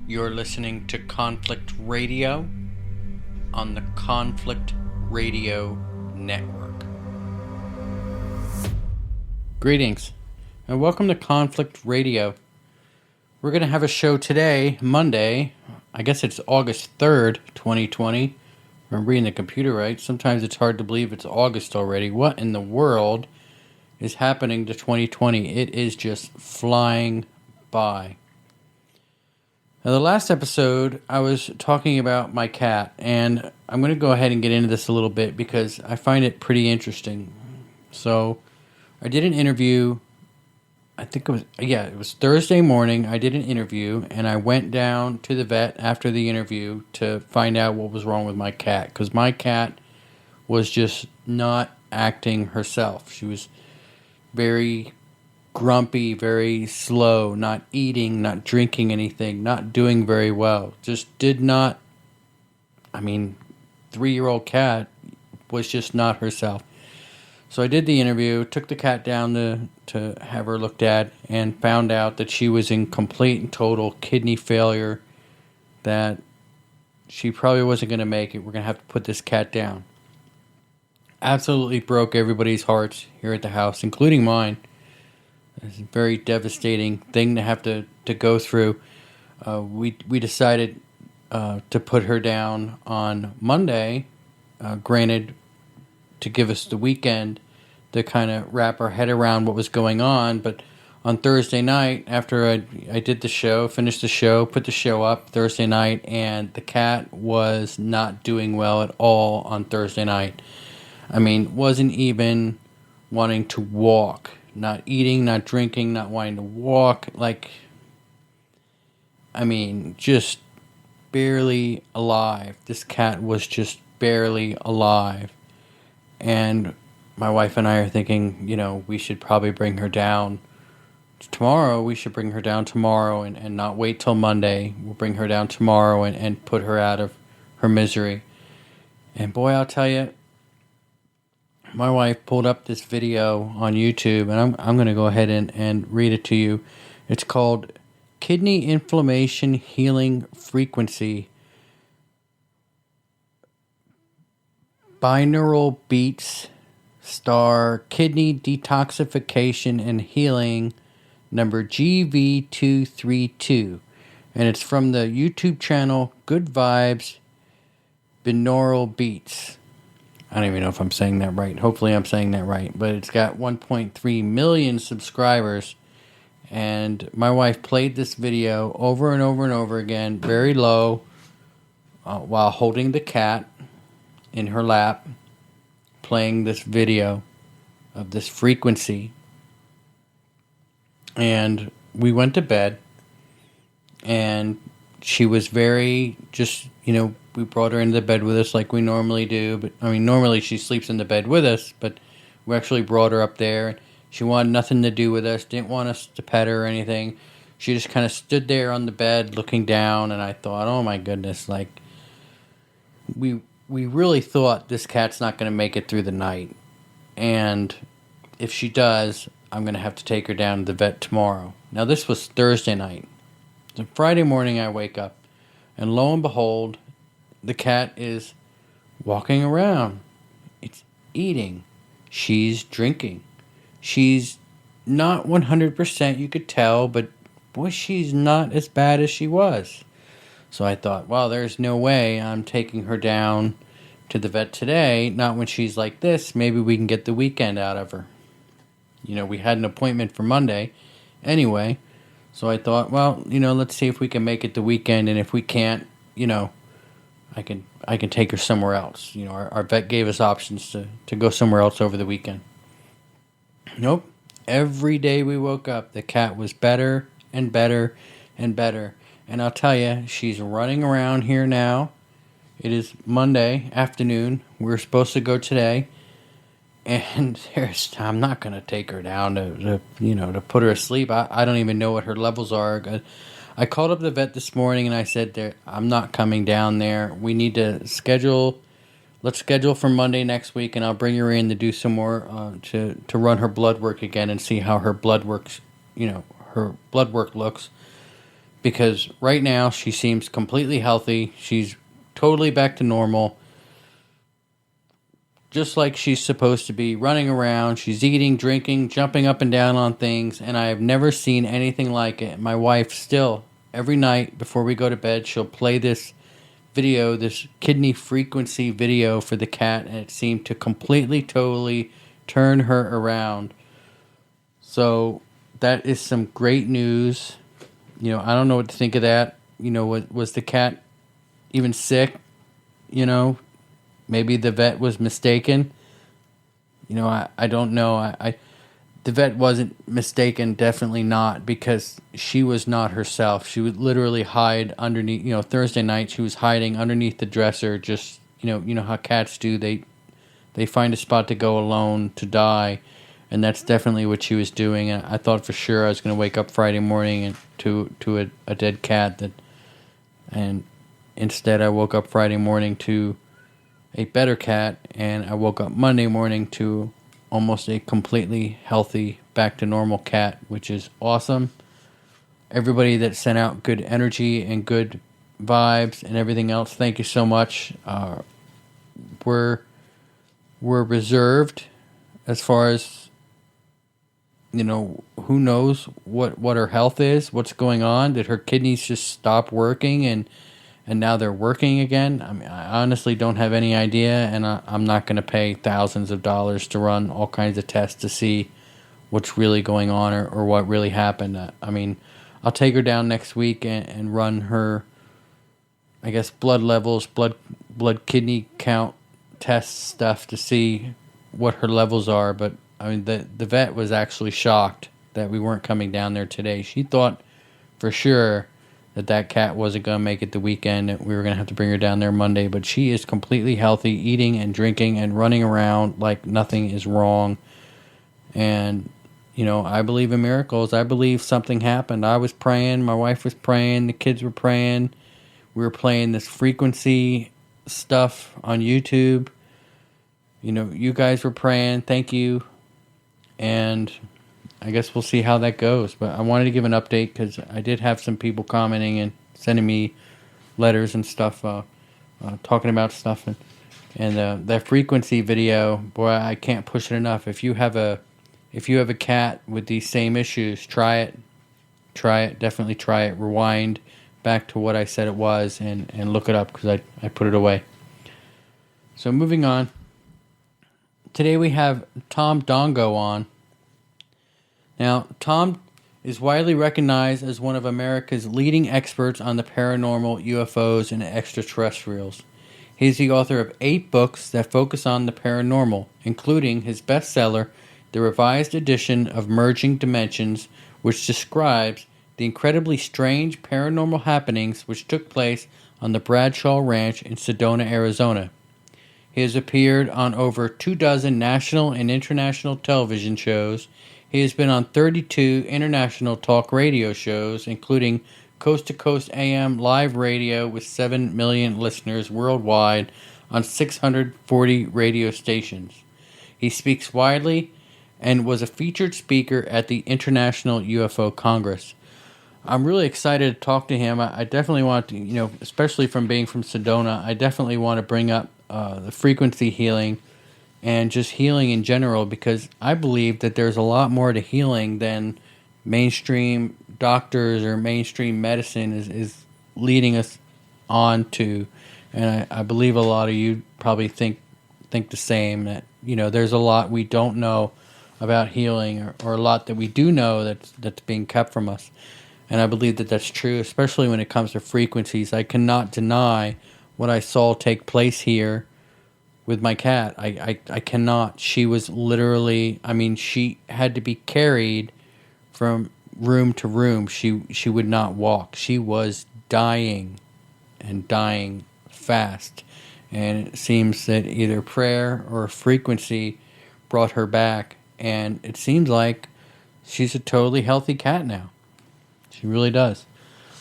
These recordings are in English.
You're listening to Conflict Radio on the Conflict Radio Network. Greetings, and welcome to Conflict Radio. We're going to have a show today, Monday. I guess it's August 3rd, 2020. If I'm reading the computer right. Sometimes it's hard to believe it's August already. What in the world is happening to 2020? It is just flying by. Now, the last episode, I was talking about my cat, and I'm going to go ahead and get into this a little bit because I find it pretty interesting. So, I did an interview, it was Thursday morning. I did an interview, and I went down to the vet after the interview to find out what was wrong with my cat, because my cat was just not acting herself. She was very grumpy, very slow, not eating, not drinking anything, not doing very well. Just did not, 3-year-old cat was just not herself. So I did the interview, took the cat down to have her looked at, and found out that she was in complete and total kidney failure, that she probably wasn't going to make it. We're going to have to put this cat down. Absolutely broke everybody's hearts here at the house, including mine. It's a very devastating thing to have to go through. We decided to put her down on Monday, granted, to give us the weekend to kind of wrap our head around what was going on. But on Thursday night, after I did the show, finished the show, put the show up Thursday night, and the cat was not doing well at all on Thursday night. Wasn't even wanting to walk. Not eating, not drinking, not wanting to walk. Just barely alive. This cat was just barely alive. And my wife and I are thinking, we should probably bring her down tomorrow. We should bring her down tomorrow and not wait till Monday. We'll bring her down tomorrow and put her out of her misery. And boy, I'll tell you, my wife pulled up this video on YouTube, and I'm going to go ahead and read it to you. It's called Kidney Inflammation Healing Frequency. Binaural Beats star Kidney Detoxification and Healing number GV232. And it's from the YouTube channel Good Vibes Binaural Beats. I don't even know if I'm saying that right. Hopefully I'm saying that right. But it's got 1.3 million subscribers. And my wife played this video over and over and over again, very low, while holding the cat in her lap, playing this video of this frequency. And we went to bed. And she was very we brought her into the bed with us like we normally do. But normally she sleeps in the bed with us, but we actually brought her up there. She wanted nothing to do with us, didn't want us to pet her or anything. She just kind of stood there on the bed looking down, and I thought, oh my goodness, we really thought this cat's not going to make it through the night. And if she does, I'm going to have to take her down to the vet tomorrow. Now, this was Thursday night. So Friday morning I wake up, and lo and behold, the cat is walking around. It's eating. She's drinking. She's not 100%, you could tell, but boy, she's not as bad as she was. So I thought, well, there's no way I'm taking her down to the vet today. Not when she's like this. Maybe we can get the weekend out of her. We had an appointment for Monday anyway. So I thought, well, let's see if we can make it the weekend. And if we can't, I can take her somewhere else. Our vet gave us options to go somewhere else over the weekend. Nope. Every day we woke up, the cat was better and better and better. And I'll tell you, she's running around here now. It is Monday afternoon. We're supposed to go today. And I'm not going to take her down to put her asleep. I don't even know what her levels are. I called up the vet this morning and I said, I'm not coming down there. We need to schedule. Let's schedule for Monday next week, and I'll bring her in to do some more, to run her blood work again and see how her blood works, her blood work looks. because right now she seems completely healthy. She's totally back to normal, just like she's supposed to be, running around. She's eating, drinking, jumping up and down on things, and I have never seen anything like it. My wife still, every night before we go to bed, she'll play this video, this kidney frequency video for the cat, and it seemed to completely, totally turn her around. So that is some great news. I don't know what to think of that. Was the cat even sick? Maybe the vet was mistaken. I don't know. The vet wasn't mistaken, definitely not, because she was not herself. She would literally hide underneath, Thursday night she was hiding underneath the dresser, just, how cats do. They find a spot to go alone to die, and that's definitely what she was doing. And I thought for sure I was going to wake up Friday morning and to a dead cat, and instead I woke up Friday morning to a better cat, and I woke up Monday morning to almost a completely healthy, back to normal cat, which is awesome. Everybody that sent out good energy and good vibes and everything else, thank you so much. We're reserved as far as, who knows what her health is, what's going on. Did her kidneys just stop working and now they're working again? I mean, I honestly don't have any idea, and I'm not going to pay thousands of dollars to run all kinds of tests to see what's really going on or what really happened. I mean, I'll take her down next week and run her, I guess, blood levels, blood kidney count test stuff to see what her levels are. But, I mean, the vet was actually shocked that we weren't coming down there today. She thought for sure that cat wasn't going to make it the weekend, and we were going to have to bring her down there Monday, but she is completely healthy, eating and drinking and running around like nothing is wrong. And, I believe in miracles. I believe something happened. I was praying, my wife was praying, the kids were praying. We were playing this frequency stuff on YouTube. You guys were praying. Thank you. And I guess we'll see how that goes. But I wanted to give an update because I did have some people commenting and sending me letters and stuff, talking about stuff. And that frequency video, boy, I can't push it enough. If you have a cat with these same issues, try it. Definitely try it. Rewind back to what I said it was and look it up, because I put it away. So moving on. Today we have Tom Dongo on. Now, Tom is widely recognized as one of America's leading experts on the paranormal, UFOs, and extraterrestrials. He is the author of 8 books that focus on the paranormal, including his bestseller, The Revised Edition of Merging Dimensions, which describes the incredibly strange paranormal happenings which took place on the Bradshaw Ranch in Sedona, Arizona. He has appeared on over 24 national and international television shows. He has been on 32 international talk radio shows, including Coast to Coast AM live radio with 7 million listeners worldwide on 640 radio stations. He speaks widely and was a featured speaker at the International UFO Congress. I'm really excited to talk to him. I definitely want to, especially from being from Sedona, I definitely want to bring up the frequency healing and just healing in general, because I believe that there's a lot more to healing than mainstream doctors or mainstream medicine is leading us on to. And I believe a lot of you probably think the same, that there's a lot we don't know about healing, or a lot that we do know that's being kept from us. And I believe that that's true, especially when it comes to frequencies. I cannot deny what I saw take place here with my cat. I cannot. She was literally, she had to be carried from room to room. She would not walk. She was dying, and dying fast. And it seems that either prayer or frequency brought her back. And it seems like she's a totally healthy cat now. She really does.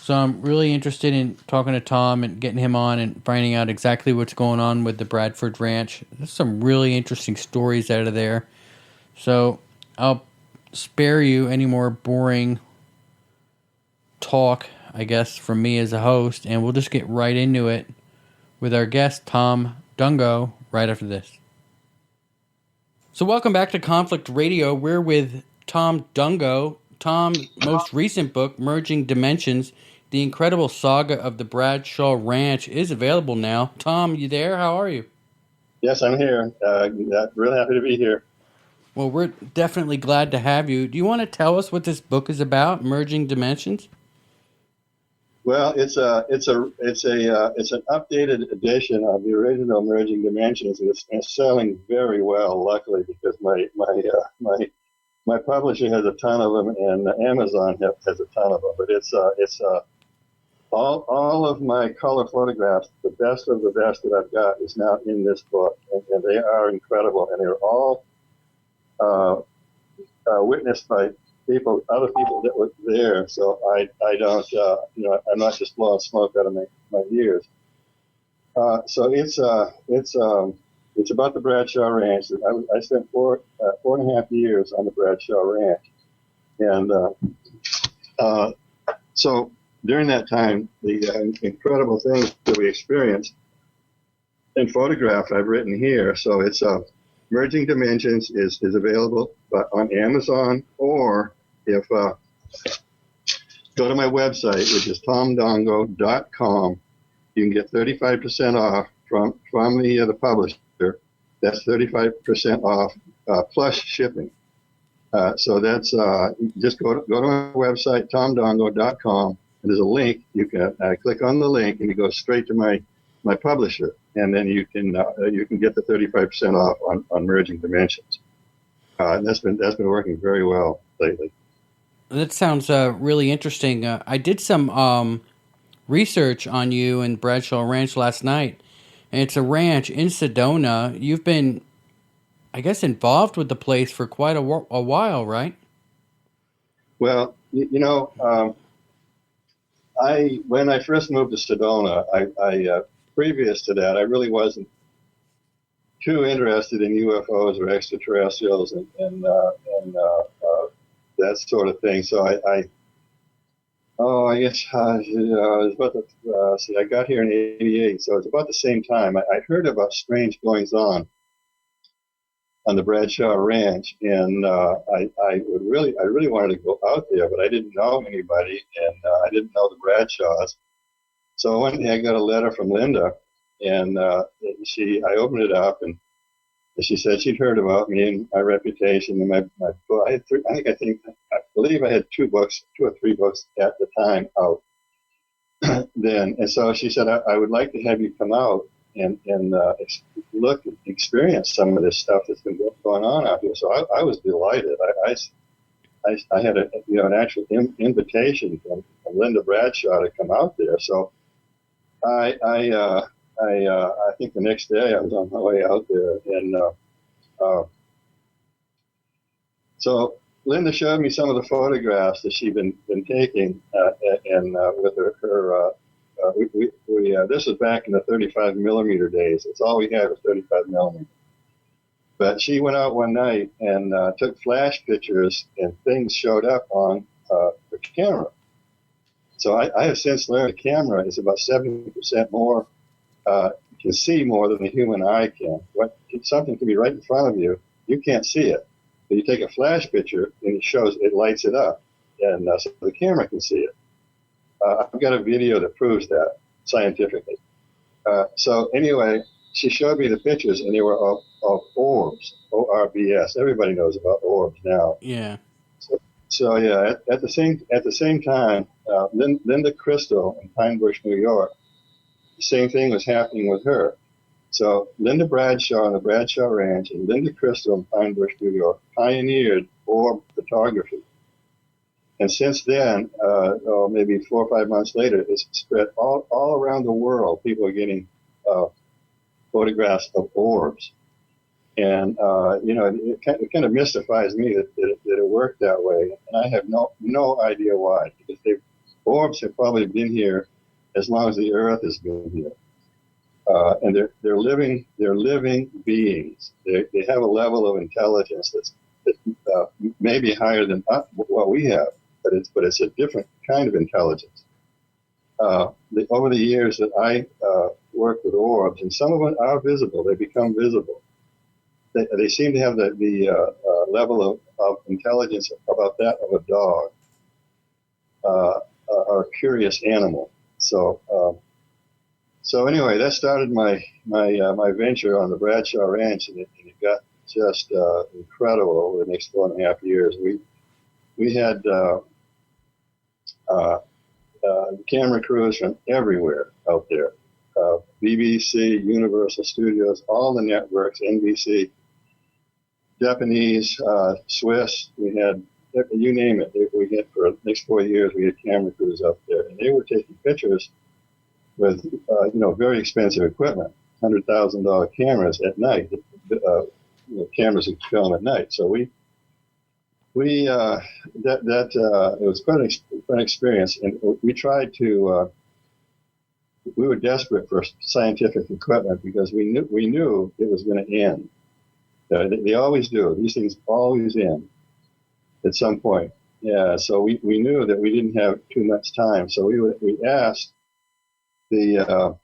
So I'm really interested in talking to Tom and getting him on and finding out exactly what's going on with the Bradshaw Ranch. There's some really interesting stories out of there. So I'll spare you any more boring talk. I guess, from me as a host, and we'll just get right into it with our guest, Tom Dongo, right after this. So welcome back to Conflict Radio. We're with Tom Dongo. Tom's most recent book, Merging Dimensions, The Incredible Saga of the Bradshaw Ranch, is available now. Tom, you there? How are you? Yes, I'm here. Really happy to be here. Well, we're definitely glad to have you. Do you want to tell us what this book is about, Merging Dimensions? Well, it's an updated edition of the original Merging Dimensions, and it's selling very well. Luckily, because my publisher has a ton of them, and Amazon has a ton of them. But it's all of my color photographs, the best of the best that I've got, is now in this book, and they are incredible, and they're all witnessed by other people that were there. So I don't, I'm not just blowing smoke out of my ears. So it's about the Bradshaw Ranch. I spent 4.5 years on the Bradshaw Ranch, and so during that time, the incredible things that we experienced and photographed, I've written here. So it's Merging Dimensions is available on Amazon, or if go to my website, which is tomdongo.com, you can get 35% off from the publisher. That's 35% off plus shipping. So that's just go to my website, tomdongo.com, and there's a link. You can click on the link, and you go straight to my publisher, and then you can get the 35% off on Merging Dimensions. And that's been working very well lately. That sounds really interesting. I did some research on you and Bradshaw Ranch last night, and it's a ranch in Sedona. You've been, I guess, involved with the place for quite a while, right? Well, when I first moved to Sedona, I previous to that, I really wasn't too interested in UFOs or extraterrestrials and that sort of thing. So I guess it was about I got here in '88, so it's about the same time. I heard about strange goings on the Bradshaw Ranch, and I really wanted to go out there, but I didn't know anybody, and I didn't know the Bradshaws. So one day I got a letter from Linda, and I opened it up, and she said she'd heard about me and my reputation and my book. I believe I had 2 or 3 books at the time out then. And so she said, I would like to have you come out and look and experience some of this stuff that's been going on out here. So I was delighted. I had an actual invitation from Linda Bradshaw to come out there. So I think the next day I was on my way out there, and so Linda showed me some of the photographs that she'd been taking, and with her this was back in the 35 millimeter days. It's all we had was 35 millimeter. But she went out one night and took flash pictures, and things showed up on the camera. So I have since learned the camera is about 70% more. Can see more than the human eye can. Something can be right in front of you, you can't see it. But you take a flash picture and it lights it up, and so the camera can see it. I've got a video that proves that scientifically. So anyway, she showed me the pictures, and they were of orbs, ORBS. Everybody knows about orbs now. Yeah. So yeah, at the same time, Linda Crystal in Pine Bush, New York, the same thing was happening with her. So Linda Bradshaw on the Bradshaw Ranch and Linda Crystal in Pine Bush, New York, pioneered orb photography. And since then, maybe 4 or 5 months later, it's spread all around the world. People are getting photographs of orbs. And, it kind of mystifies me that it worked that way. And I have no idea why, because orbs have probably been here as long as the Earth has been here, and they're living beings. They have a level of intelligence that's maybe higher than what we have, but it's a different kind of intelligence. over the years that I worked with orbs, and some of them are visible, they become visible. They seem to have the level of intelligence about that of a dog or a curious animal. So anyway, that started my venture on the Bradshaw Ranch, and it got just incredible over the next 4.5 years. We had camera crews from everywhere out there. BBC, Universal Studios, all the networks, NBC, Japanese, Swiss. We had, you name it. We had, for the next 4 years, we had camera crews up there, and they were taking pictures with, very expensive equipment, $100,000 cameras at night, cameras that film at night. So it was quite an experience, and we tried to. We were desperate for scientific equipment because we knew it was going to end. They always do. These things always end at some point. Yeah. So we knew that we didn't have too much time. So we asked the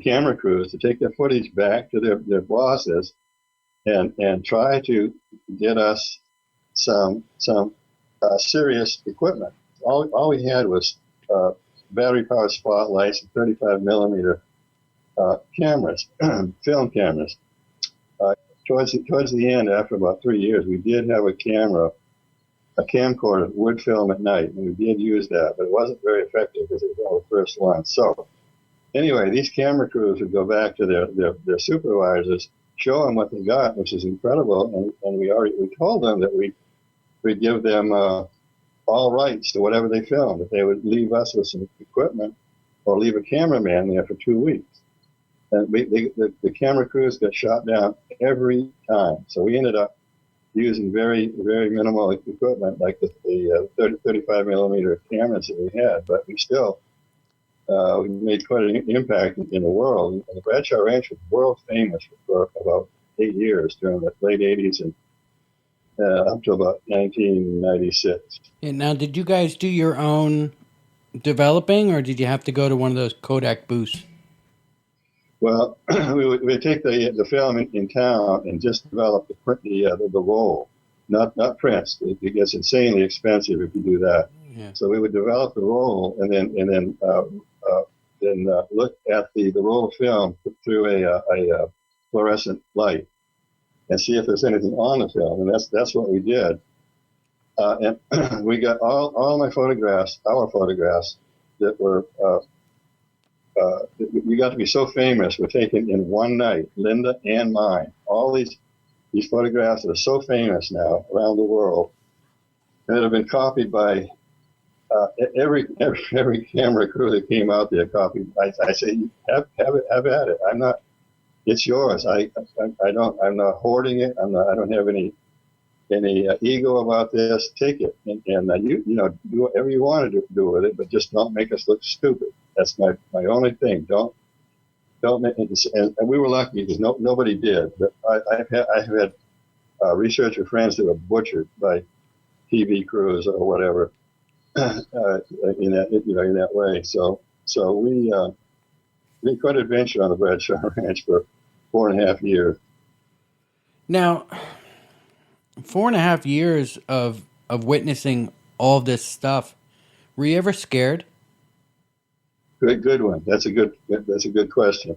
camera crews to take their footage back to their bosses and try to get us some serious equipment. All we had was battery-powered spotlights and 35 millimeter cameras, film cameras. Towards the end, after about 3 years, we did have a camcorder that would film at night, and we did use that, but it wasn't very effective because it was all the first one. So anyway, these camera crews would go back to their supervisors, show them what they got, which is incredible, and we told them that we'd give them all rights to whatever they filmed, that they would leave us with some equipment or leave a cameraman there for 2 weeks. And the camera crews got shot down every time. So we ended up using very, very minimal equipment, like the 35 millimeter cameras that we had, but we still we made quite an impact in the world. And the Bradshaw Ranch was world famous for about 8 years during the late 80s and up to about 1996. And now, did you guys do your own developing, or did you have to go to one of those Kodak booths? Well, we would take the film in town and just develop the roll, not prints. It gets insanely expensive if you do that. Yeah. So we would develop the roll and then look at the roll of film through a fluorescent light and see if there's anything on the film, and that's what we did. And we got all my photographs, our photographs that were. We got to be so famous. Were taken in one night, Linda and mine. All these photographs are so famous now around the world, and that have been copied by every camera crew that came out there. Copied. I say, have at it. I'm not. It's yours. I'm not hoarding it. I don't have any ego about this. Take it and you do whatever you want to do with it, but just don't make us look stupid. That's my only thing. Don't make it. And we were lucky because nobody did. But I've had researcher friends that were butchered by TV crews or whatever in that way. So we had quite an adventure on the Bradshaw Ranch for 4.5 years. Now, 4.5 years of witnessing all this stuff, were you ever scared? Good one. That's a good question.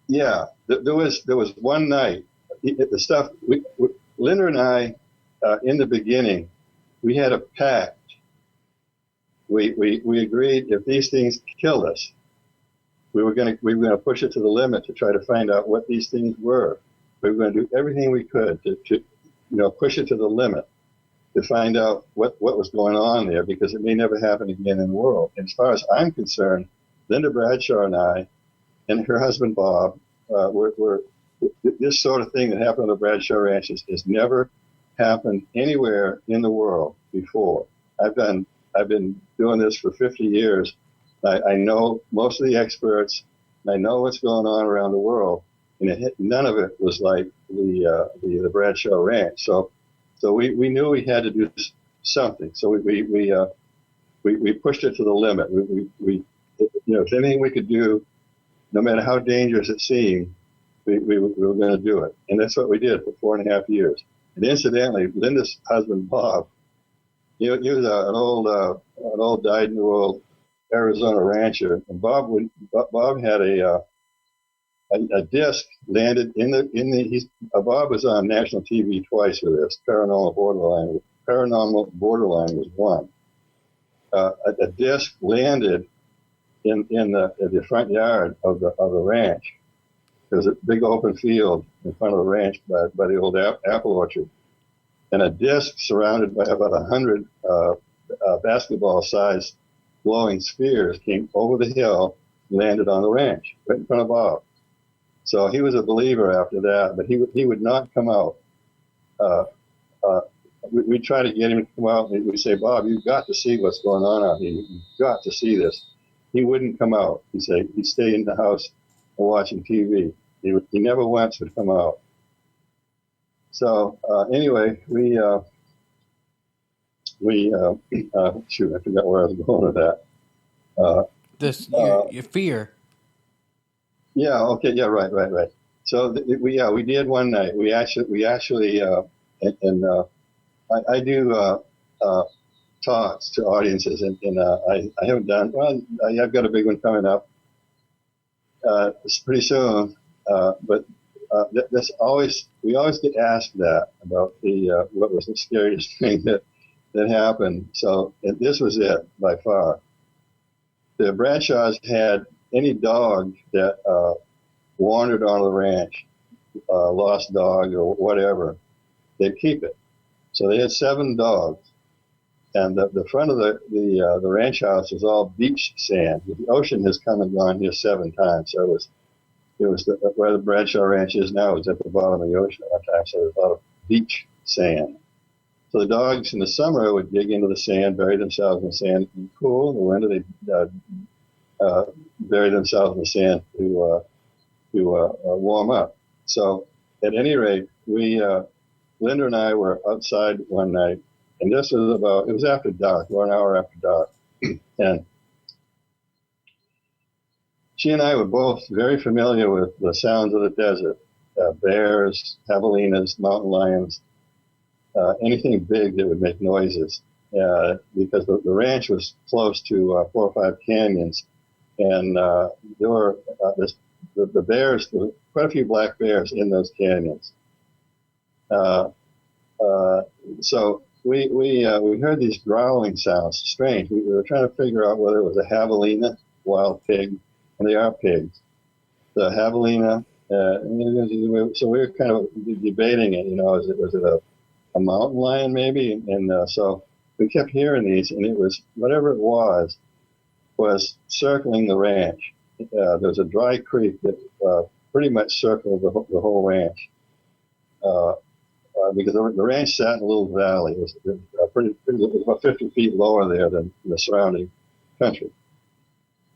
Yeah, there was one night. The stuff Linda and I in the beginning, we had a pact. We agreed if these things killed us, we were going to push it to the limit to try to find out what these things were. We were going to do everything we could to push it to the limit to find out what was going on there, because it may never happen again in the world. And as far as I'm concerned, Linda Bradshaw and I and her husband Bob were this sort of thing that happened on the Bradshaw Ranch has never happened anywhere in the world before. I've been doing this for 50 years. I know most of the experts. I know what's going on around the world, and none of it was like the Bradshaw Ranch. So we knew we had to do something. So we we pushed it to the limit. If anything we could do, no matter how dangerous it seemed, we were going to do it. And that's what we did for 4.5 years. And incidentally, Linda's husband, Bob, he was an old dyed-in-the-wool Arizona rancher. And Bob had a disc landed Bob was on national TV twice for this. Paranormal Borderline was one. A disc landed in the front yard of the ranch. There's a big open field in front of the ranch by the old apple orchard, and a disc surrounded by about 100 basketball-sized glowing spheres came over the hill, landed on the ranch right in front of Bob. So he was a believer after that, but he would not come out. We try to get him to come out, and we say, Bob, you've got to see what's going on out here. You've got to see this. He wouldn't come out. He'd stay in the house watching TV. He never once would come out. So anyway, shoot, I forgot where I was going with that. Your fear. Yeah. Okay. Yeah. Right. So we did one night. We actually I do talks to audiences, and I haven't done. Well, I've got a big one coming up. It's pretty soon, but we always get asked that about what was the scariest thing that happened. So this was it by far. The Bradshaws had any dog that wandered on the ranch, lost dog or whatever, they'd keep it. So they had 7 dogs, and the front of the ranch house was all beach sand. The ocean has come and gone here 7 times, so it was where the Bradshaw Ranch is now is at the bottom of the ocean at one time, so there's a lot of beach sand. So the dogs in the summer would dig into the sand, bury themselves in the sand, and cool. In the winter, they'd bury themselves in the sand to warm up. So at any rate, Linda and I were outside one night, and it was after dark, 1 hour after dark. And she and I were both very familiar with the sounds of the desert, bears, javelinas, mountain lions, anything big that would make noises, because the ranch was close to 4 or 5 canyons, and there were the bears, there were quite a few black bears in those canyons. So we heard these growling sounds, strange. We were trying to figure out whether it was a javelina, wild pig, and they are pigs. The javelina, so we were kind of debating it, was it a mountain lion maybe? And so we kept hearing these, and it was, whatever it was circling the ranch. There was a dry creek that pretty much circled the whole ranch. Because the ranch sat in a little valley. It was it was about 50 feet lower there than the surrounding country.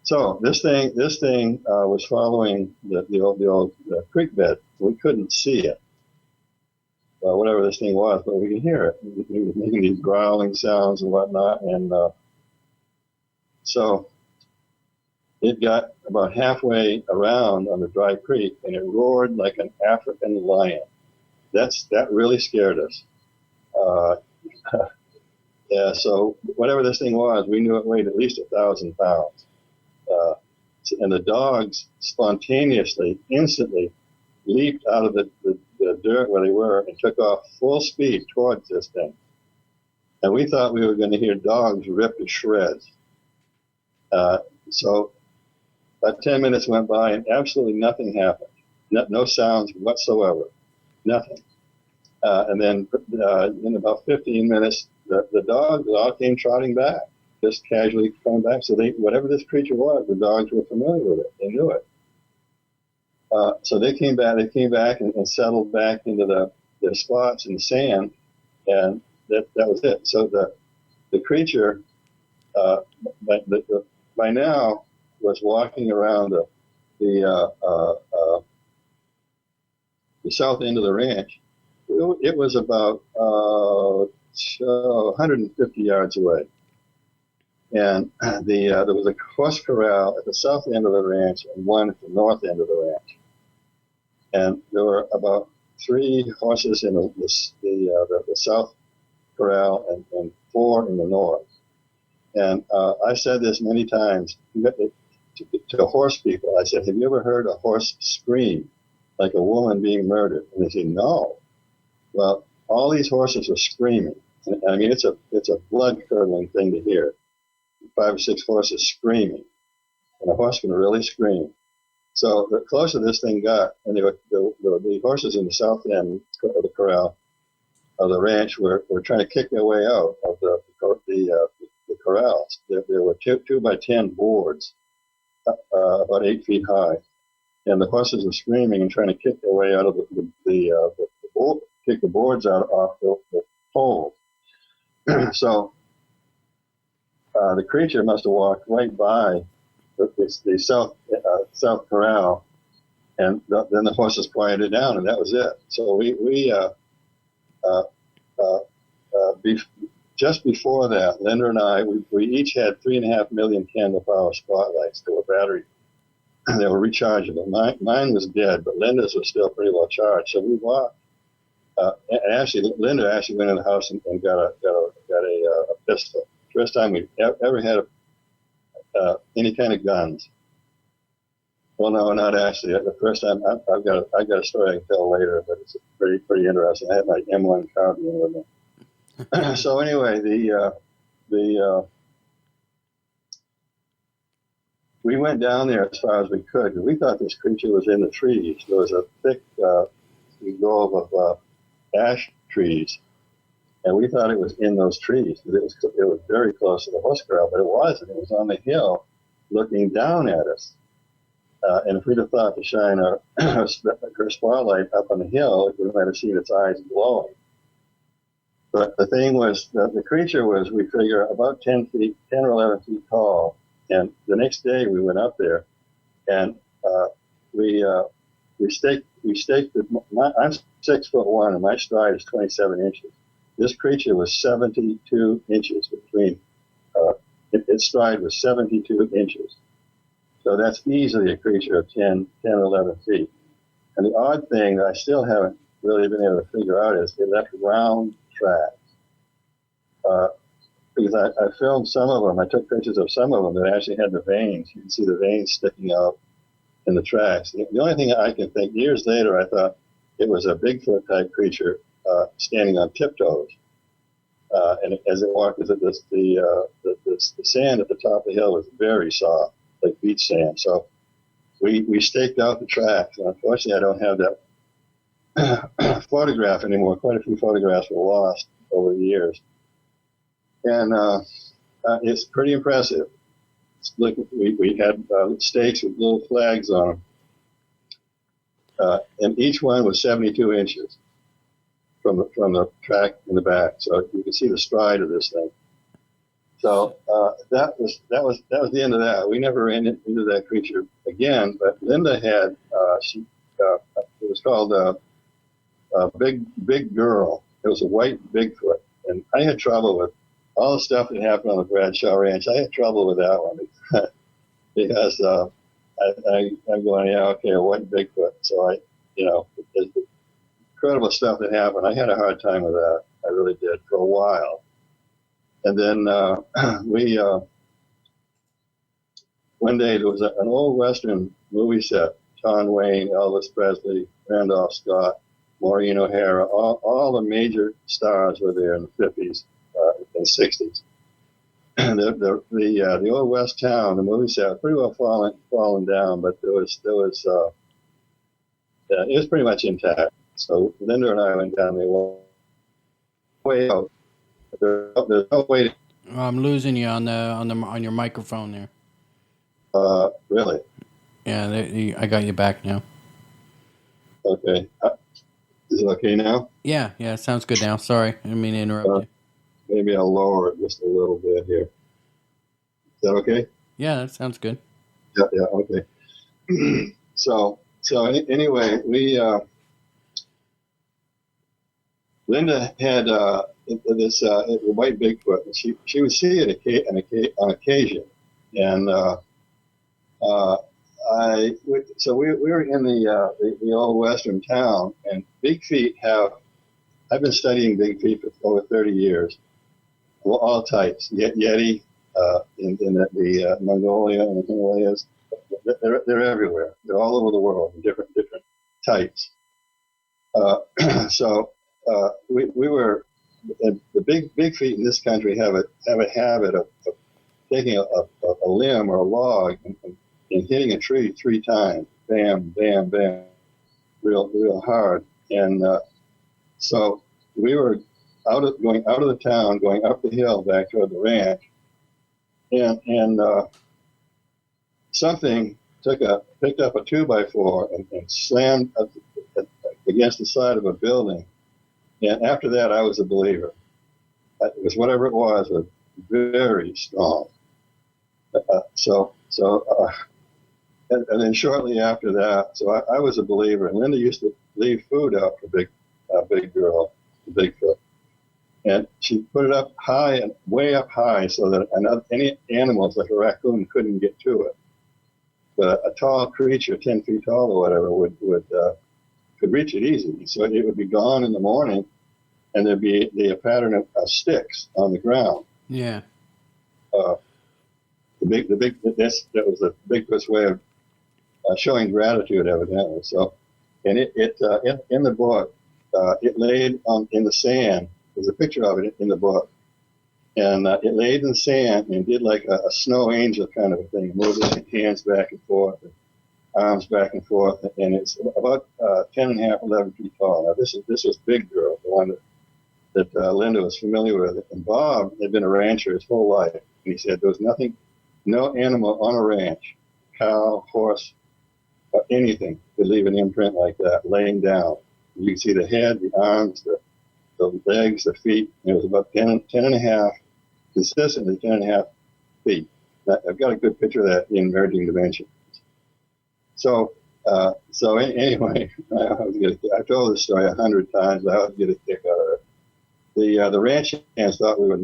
So this thing was following the old creek bed. We couldn't see it, whatever this thing was, but we could hear it. It was making these growling sounds and whatnot, and so it got about halfway around on the dry creek, and it roared like an African lion. That really scared us. Yeah, so whatever this thing was, we knew it weighed at least 1,000 pounds. And the dogs spontaneously, instantly leaped out of the dirt where they were and took off full speed towards this thing. And we thought we were going to hear dogs ripped to shreds. So about 10 minutes went by and absolutely nothing happened. No sounds whatsoever. Nothing. And then in about 15 minutes, the dogs all came trotting back, just casually coming back. So whatever this creature was, the dogs were familiar with it. They knew it. So they came back and settled back into their spots in the sand, and that was it. So the creature by now was walking around the south end of the ranch. It was about 150 yards away. And there was a horse corral at the south end of the ranch and one at the north end of the ranch. And there were about 3 horses in the south corral and 4 in the north. And I said this many times to horse people. I said, have you ever heard a horse scream like a woman being murdered? And they said, no. Well, all these horses were screaming. And, I mean, it's a blood-curdling thing to hear. 5 or 6 horses screaming. And a horse can really scream. So the closer this thing got, and the horses in the south end of the corral of the ranch were trying to kick their way out of the corrals. There were 2 by 10 boards, about 8 feet high, and the horses were screaming and trying to kick their way out of kick the boards out off the pole. So the creature must have walked right by the south corral, and then the horses quieted down, and that was it. So we just before that, Linda and I, we each had 3.5 million candle power spotlights. They were battery, they were rechargeable. Mine was dead, but Linda's was still pretty well charged. So we walked. And Linda actually went in the house and got a pistol. First time we ever had any kind of guns. Well, no, not actually. The first time I got a story I can tell later, but it's pretty interesting. I had my M1 carbine with me. So anyway, we went down there as far as we could. We thought this creature was in the trees. There was a thick grove of ash trees, and we thought it was in those trees. It was very close to the horse corral, but it wasn't. It was on the hill, looking down at us. And if we'd have thought to shine our spotlight up on the hill, we might have seen its eyes glowing. But the thing was that the creature was, we figure, about 10 or 11 feet tall. And the next day we went up there, and we staked I'm 6'1", and my stride is 27 inches. This creature was 72 inches between. Its stride was 72 inches. So that's easily a creature of 10 or 11 feet. And the odd thing that I still haven't really been able to figure out is it left round tracks. Because I filmed some of them. I took pictures of some of them that actually had the veins. You can see the veins sticking out in the tracks. The only thing I can think, years later, I thought it was a Bigfoot type creature standing on tiptoes. And as it walked, the sand at the top of the hill was very soft, like beach sand. So we staked out the tracks. And unfortunately, I don't have that photograph anymore. Quite a few photographs were lost over the years. And it's pretty impressive. We had stakes with little flags on them. And each one was 72 inches from the track in the back. So you can see the stride of this thing. So that was the end of that. We never ran into that creature again. But Linda had it was called Big Girl. It was a white Bigfoot, and I had trouble with all the stuff that happened on the Bradshaw Ranch. I had trouble with that one because I'm going, yeah, okay, a white Bigfoot. So the incredible stuff that happened. I had a hard time with that. I really did for a while. And then one day there was an old Western movie set. John Wayne, Elvis Presley, Randolph Scott, Maureen O'Hara, all the major stars were there in the 50s and 60s. The old West town, the movie set, pretty well fallen down, but it was pretty much intact. So Linda and I went down there way out. There's no way to... I'm losing you on your microphone there. Really? Yeah, I got you back now. Okay. Is it okay now? Yeah, sounds good now. Sorry, I didn't mean to interrupt you. Maybe I'll lower it just a little bit here. Is that okay? Yeah, that sounds good. Yeah, okay. So anyway, Linda had this white Bigfoot. And she would see it on occasion, and so we were in the old western town, and big feet have. I've been studying big feet for over 30 years, all types. Yeti in the Mongolia and the Himalayas. They're everywhere. They're all over the world in different types. So we were the big feet in this country have a habit of taking a limb or a log and hitting a tree 3 times, bam, bam, bam, real hard. And so we were going out of the town, going up the hill back toward the ranch, and something picked up a 2x4 and slammed against the side of a building. And after that, I was a believer. It was whatever it was very strong. And then shortly after that, so I was a believer. And Linda used to leave food out for big girl, Bigfoot. And she put it up high and way up high so that any animals like a raccoon couldn't get to it. But a tall creature, 10 feet tall or whatever, could reach it easily. So it would be gone in the morning, and there'd be a pattern of sticks on the ground. Yeah. That was the Bigfoot's way of showing gratitude, evidently. So, and it in the book, it laid in the sand. There's a picture of it in the book, and it laid in the sand and did like a snow angel kind of a thing, moving its hands back and forth, and arms back and forth, and it's about 10 and a half, 11 feet tall. Now this was Big Girl, the one that Linda was familiar with, and Bob had been a rancher his whole life, and he said there was no animal on a ranch, cow, horse, or anything could leave an imprint like that, laying down. You can see the head, the arms, the legs, the feet. It was about 10 and a half, consistently 10 and a half feet. I've got a good picture of that in Merging Dimensions. So anyway, I've told this story 100 times. I always get a kick out of it. The ranch hands thought we were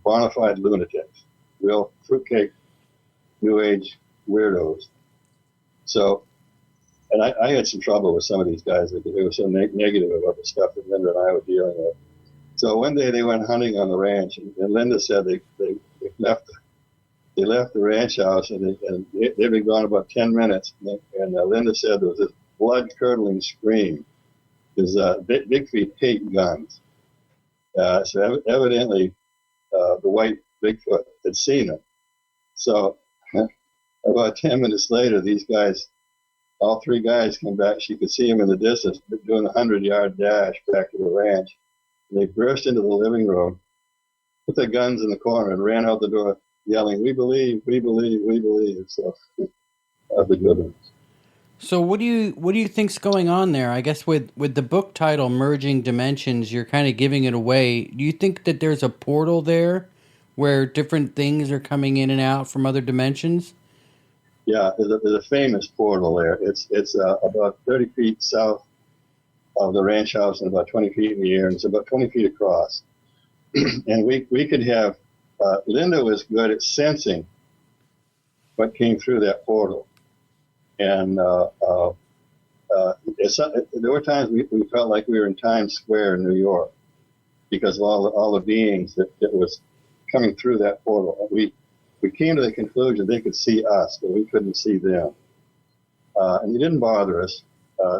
bona fide lunatics, real fruitcake, new age weirdos. So, and I had some trouble with some of these guys because they were so negative about the stuff that Linda and I were dealing with. So one day they went hunting on the ranch, and Linda said they left the ranch house, and they'd been gone about 10 minutes. And Linda said there was this blood-curdling scream because Big Feet hate guns. So evidently the white Bigfoot had seen it. So about 10 minutes later, these guys, all 3 guys come back. She could see them in the distance doing a 100-yard dash back to the ranch. And they burst into the living room, put their guns in the corner, and ran out the door yelling, "We believe, we believe, we believe." So that's a good one. So what do you think's going on there? I guess with the book title Merging Dimensions, you're kind of giving it away. Do you think that there's a portal there where different things are coming in and out from other dimensions? Yeah, there's a famous portal there. It's about 30 feet south of the ranch house and about 20 feet in the air, and it's about 20 feet across. And we could have Linda was good at sensing what came through that portal. And there were times we felt like we were in Times Square in New York because of all the beings that was coming through that portal. And we came to the conclusion they could see us, but we couldn't see them. And it didn't bother us.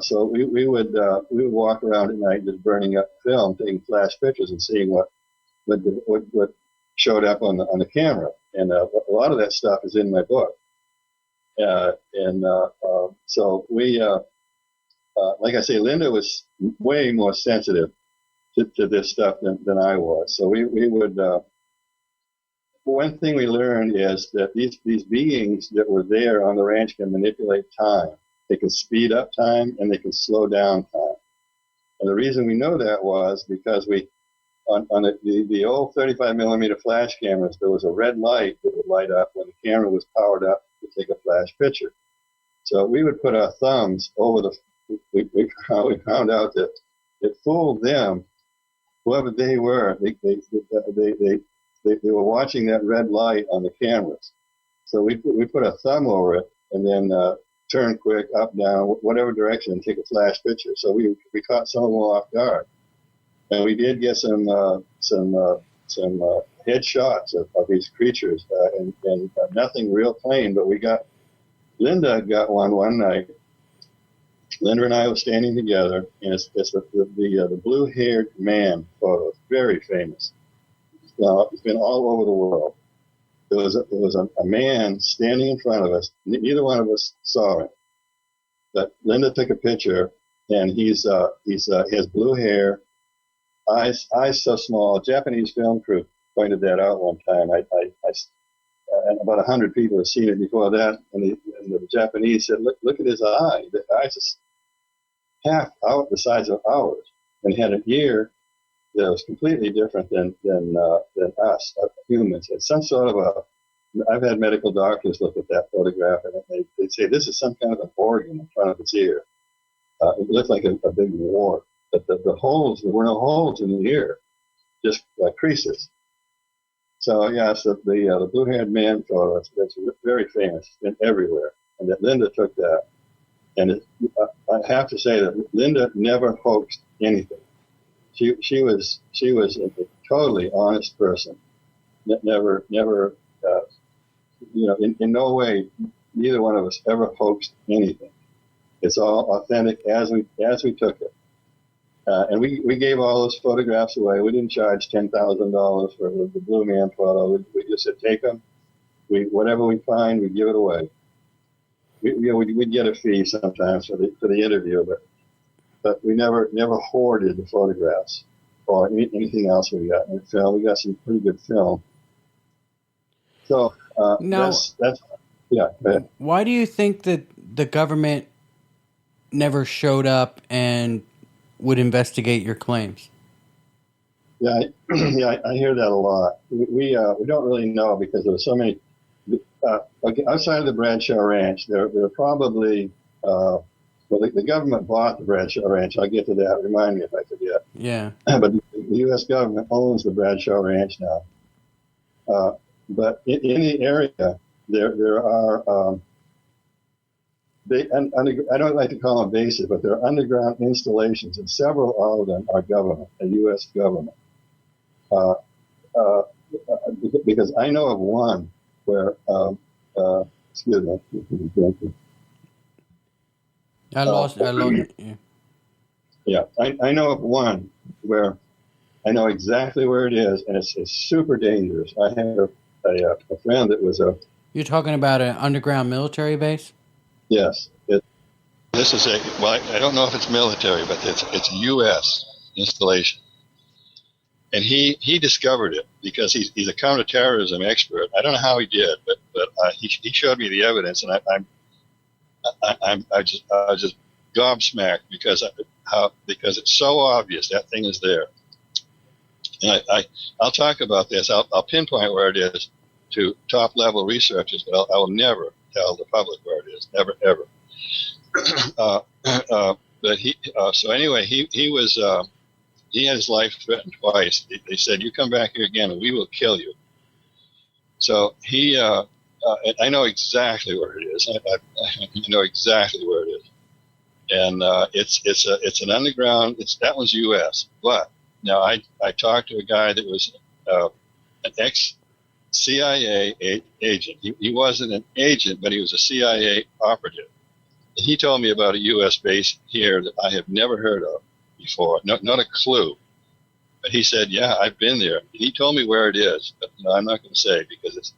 So we would walk around at night just burning up film, taking flash pictures and seeing what showed up on the camera. And a lot of that stuff is in my book. So we, like I say, Linda was way more sensitive to this stuff than I was. So we would, one thing we learned is that these beings that were there on the ranch can manipulate time. They can speed up time and they can slow down time. And the reason we know that was because on the old 35 millimeter flash cameras, there was a red light that would light up when the camera was powered up to take a flash picture. So we would put our thumbs over we found out that it fooled them whoever they were, they were watching that red light on the cameras. So we put a thumb over it and then turn quick, up, down, whatever direction, and take a flash picture. So we caught some of them off guard, and we did get some headshots of these creatures, and nothing real plain. But Linda got one night. Linda and I were standing together, and it's the blue-haired man photo. It's very famous. It's been all over the world. It was a man standing in front of us. Neither one of us saw him, but Linda took a picture, and he has blue hair, eyes so small. A Japanese film crew pointed that out one time. And about 100 people have seen it before that, and the Japanese said, "Look at his eye. The eyes is half out the size of ours, and had an ear that was completely different than us humans." It's some sort of I've had medical doctors look at that photograph, and they say this is some kind of an organ in front of its ear. It looked like a big wart, but the holes, there were no holes in the ear, just creases. So yeah, so the blue-haired man photo, that's very famous. It's been everywhere, and that Linda took that. And I have to say that Linda never hoaxed anything. She was a totally honest person. Never, in no way, neither one of us ever hoaxed anything. It's all authentic as we took it. And we gave all those photographs away. We didn't charge $10,000 for the blue man photo. We just said, take them. Whatever we find, we give it away. We'd get a fee sometimes for the interview, but we never hoarded the photographs or anything else we got in film. We got some pretty good film. So that's yeah. Why do you think that the government never showed up and would investigate your claims? Yeah, I hear that a lot. We don't really know because there were so many. Outside of the Bradshaw Ranch, there are probably. The government bought the Bradshaw Ranch. I'll get to that. Remind me if I forget. Yeah. But the U.S. government owns the Bradshaw Ranch now. But in the area, there are. I don't like to call them bases, but they're underground installations, and several of them are government, the U.S. government. Because I know of one where, excuse me. I lost it. Yeah, I know of one where I know exactly where it is, and it's super dangerous. I had a friend that was a. You're talking about an underground military base? Yes. This is I don't know if it's military, but it's a U.S. installation. And he discovered it because he's a counterterrorism expert. I don't know how he did, but he showed me the evidence, and I just gobsmacked because it's so obvious that thing is there. And I'll talk about this. I'll pinpoint where it is to top level researchers, but I will never tell the public where it is. Never ever. But so anyway, he was. He had his life threatened twice. They said, "You come back here again, and we will kill you." So I know exactly where it is. I know exactly where it is, and it's an underground. That one's U.S. But now I talked to a guy that was an ex-CIA agent. He wasn't an agent, but he was a CIA operative. And he told me about a U.S. base here that I have never heard of before, not a clue. But he said, "Yeah, I've been there." And he told me where it is, but no, I'm not going to say because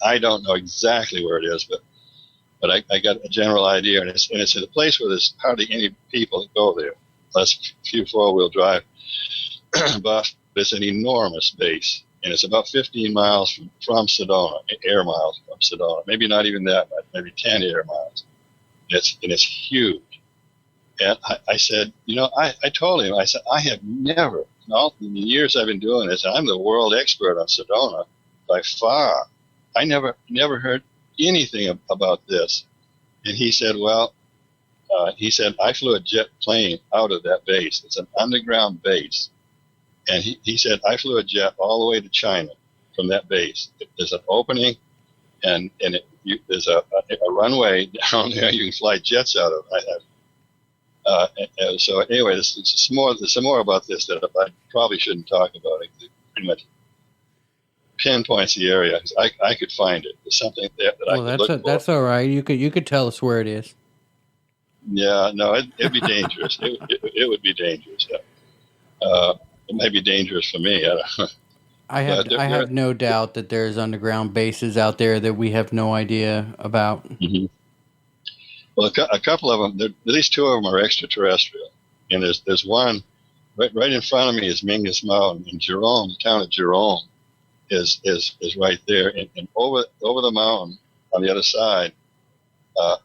I don't know exactly where it is, but I got a general idea, and it's in a place where there's hardly any people that go there, plus a few four-wheel drive buffs. It's an enormous base, and it's about 15 miles from Sedona, air miles from Sedona. Maybe not even that much, maybe 10 air miles. It's huge. And I said, I told him, I said, I have never, in all the years I've been doing this, I'm the world expert on Sedona by far. I never heard anything about this. And he said, I flew a jet plane out of that base. It's an underground base. And he said, I flew a jet all the way to China from that base. There's an opening, and there's a runway down there you can fly jets out of. And so anyway, there's some more about this that I probably shouldn't talk about. It pretty much pinpoints the area. I could find it. There's something there that I could look for. That's all right. You could tell us where it is. Yeah, no, it'd be dangerous. It would be dangerous. It might be dangerous for me. I have no doubt that there's underground bases out there that we have no idea about. Mm-hmm. Well, a couple of them, at least two of them are extraterrestrial. And there's one right in front of me is Mingus Mountain, and Jerome, the town of Jerome, is right there. And over the mountain on the other side, for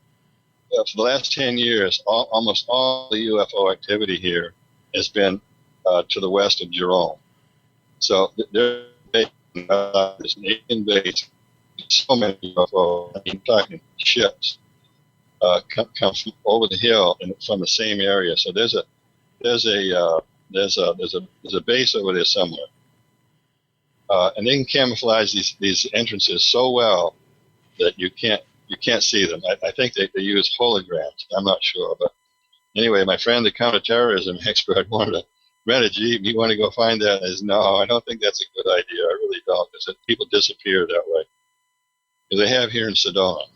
the last 10 years, almost all the UFO activity here has been to the west of Jerome. So there's an alien base, so many UFO, I'm talking ships, come from over the hill and from the same area. So there's a base over there somewhere, and they can camouflage these entrances so well that you can't see them. I think they use holograms. I'm not sure, but anyway, my friend, the counterterrorism expert, wanted to rent a Jeep. You want to go find that? I said, no, I don't think that's a good idea. I really don't. Because people disappear that way. Because they have here in Sedona.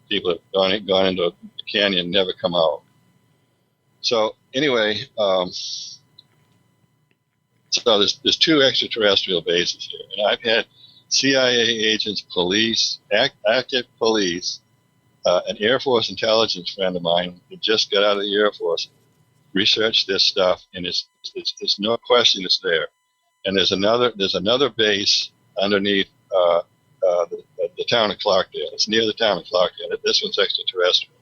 People have gone into the canyon and never come out. So anyway, so there's two extraterrestrial bases here. And I've had CIA agents, police, active police, an Air Force intelligence friend of mine who just got out of the Air Force, research this stuff, and it's no question it's there. And there's another base underneath the town of Clarkdale. It's near the town of Clarkdale. This one's extraterrestrial.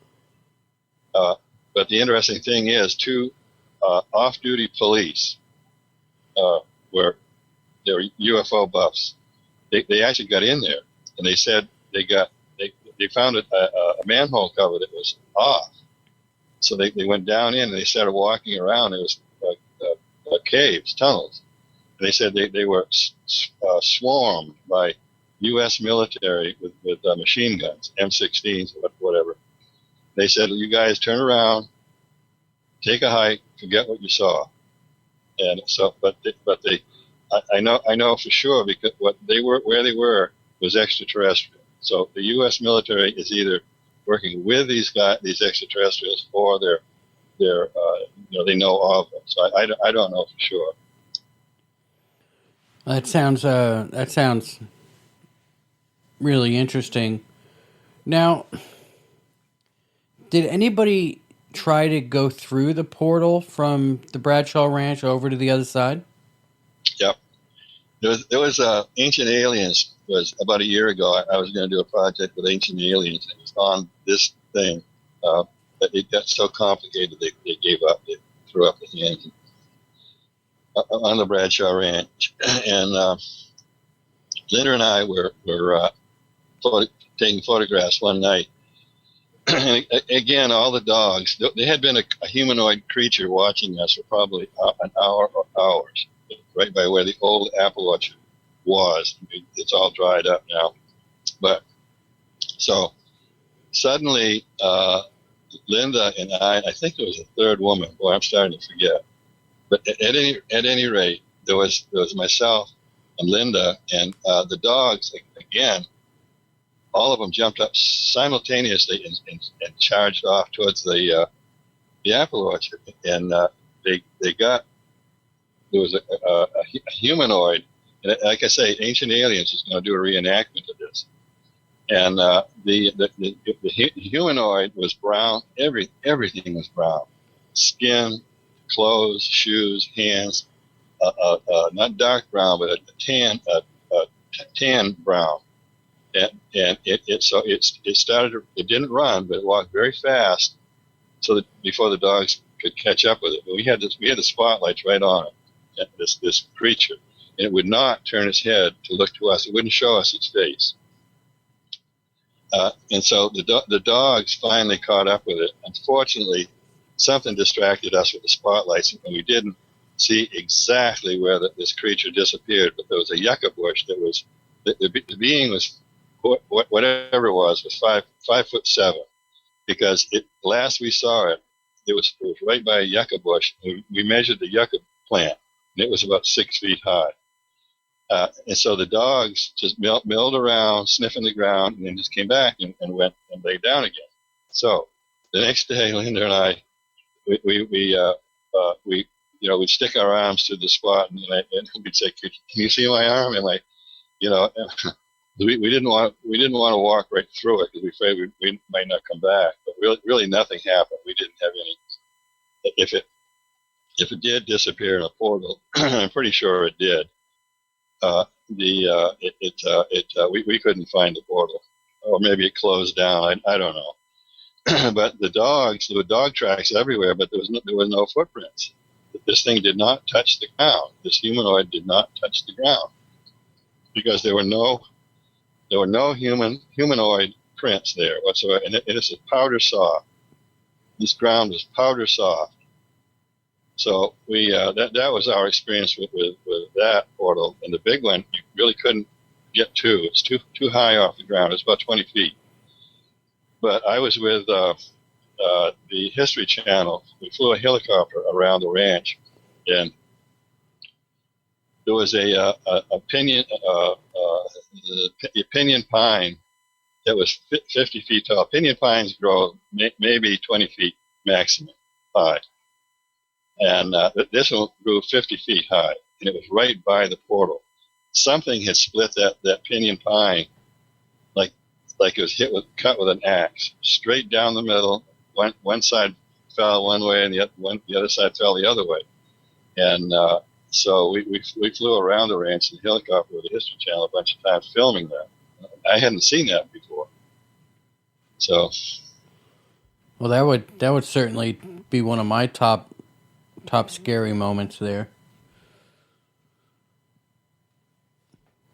But the interesting thing is, two off-duty police were UFO buffs. They actually got in there, and they said they found a manhole cover that was off. So they went down in and they started walking around. It was caves, tunnels. And they said they were swarmed by U.S. military with machine guns, M16s, whatever. They said, you guys turn around, take a hike, forget what you saw. And so, but I know for sure because where they were was extraterrestrial. So the U.S. military is either working with these extraterrestrials, or they know of them. So I don't know for sure. That sounds really interesting. Now, did anybody try to go through the portal from the Bradshaw Ranch over to the other side? Yep. There was Ancient Aliens. Was about a year ago. I was going to do a project with Ancient Aliens. It was on this thing, but it got so complicated they gave up. They threw up the hands on the Bradshaw Ranch. And Linda and I were taking photographs one night. And again, all the dogs. There had been a humanoid creature watching us for probably an hour or hours, right by where the old apple orchard was. It's all dried up now. But so suddenly Linda and I think there was a third woman. Boy, I'm starting to forget. But at any rate, there was myself and Linda, and the dogs, again, all of them jumped up simultaneously and charged off towards the apple orchard. And there was a humanoid. And like I say, Ancient Aliens is going to do a reenactment of this. And the humanoid was brown. Everything was brown. Skin, clothes, shoes, hands. Not dark brown, but a tan brown. And it started. It didn't run, but it walked very fast, so that before the dogs could catch up with it. But we had the spotlights right on it. This creature. And it would not turn its head to look to us. It wouldn't show us its face. And so the dogs finally caught up with it. Unfortunately, something distracted us with the spotlights, and we didn't see exactly where this creature disappeared. But there was a yucca bush that was, the being was, whatever it was 5'7", because last we saw it, it was right by a yucca bush. We measured the yucca plant, and it was about 6 feet high. And so the dogs just milled around, sniffing the ground, and then just came back and went and laid down again. So the next day, Linda and I, we'd stick our arms to the spot, and we'd say, "Can you see my arm?" And we didn't want to walk right through it because we afraid we might not come back. But really nothing happened. We didn't have any. If it did disappear in a portal, I'm pretty sure it did. We couldn't find the portal, or maybe it closed down. I don't know. But there were dog tracks everywhere, but there was no footprints. This thing did not touch the ground. This humanoid did not touch the ground because there were no humanoid prints there whatsoever, and it is powder soft. This ground was powder soft. So that was our experience with that portal. And the big one, you really couldn't get to. It's too high off the ground. It's about 20 feet. But I was with the History Channel. We flew a helicopter around the ranch, and there was the pinyon pine that was 50 feet tall. Pinyon pines grow maybe 20 feet maximum high. And this one grew 50 feet high, and it was right by the portal. Something had split that pinyon pine, like it was cut with an axe, straight down the middle. One side fell one way, and the other side fell the other way. And so we flew around the ranch in a helicopter with the History Channel a bunch of times filming that. I hadn't seen that before. So, well, that would certainly be one of my top scary moments there.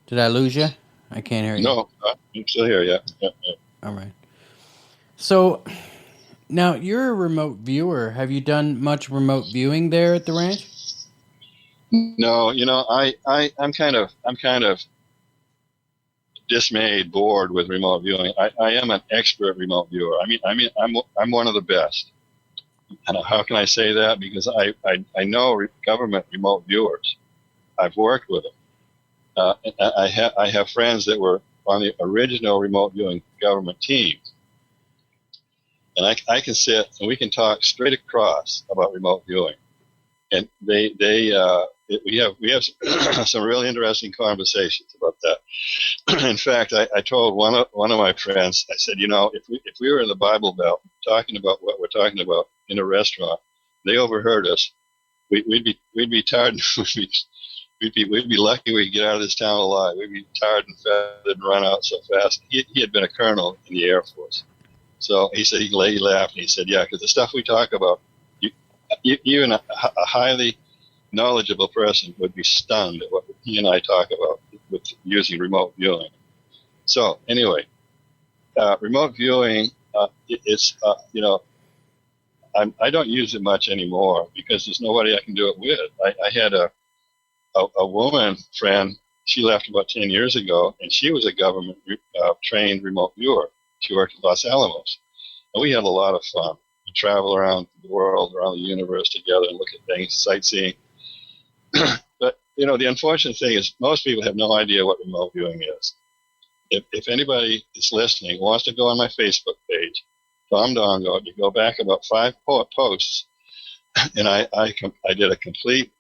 Did I lose you? I can't hear you. No, I'm still here. Yeah. All right. So now you're a remote viewer. Have you done much remote viewing there at the ranch? No, I'm kind of dismayed, bored with remote viewing. I am an expert remote viewer. I'm one of the best. And how can I say that? Because I know government remote viewers. I've worked with them. I have friends that were on the original remote viewing government team. And I can sit and we can talk straight across about remote viewing. And we have some really interesting conversations about that. In fact, I told one of my friends, I said, if we were in the Bible Belt talking about what we're talking about in a restaurant, they overheard us, we'd be tired. We'd be lucky we'd get out of this town alive. We'd be tired and fed and run out so fast. He had been a colonel in the Air Force, so he said he laughed and he said, "Yeah, because the stuff we talk about, even a highly knowledgeable person would be stunned at what he and I talk about with using remote viewing." So anyway, remote viewing, I don't use it much anymore because there's nobody I can do it with. I had a woman friend. She left about 10 years ago, and she was a government trained remote viewer. She worked at Los Alamos, and we had a lot of fun. We travel around the world, around the universe together, and look at things, sightseeing. But the unfortunate thing is most people have no idea what remote viewing is. If anybody is listening wants to go on my Facebook page, Tom Dongo, you go back about 5 posts, and I did a complete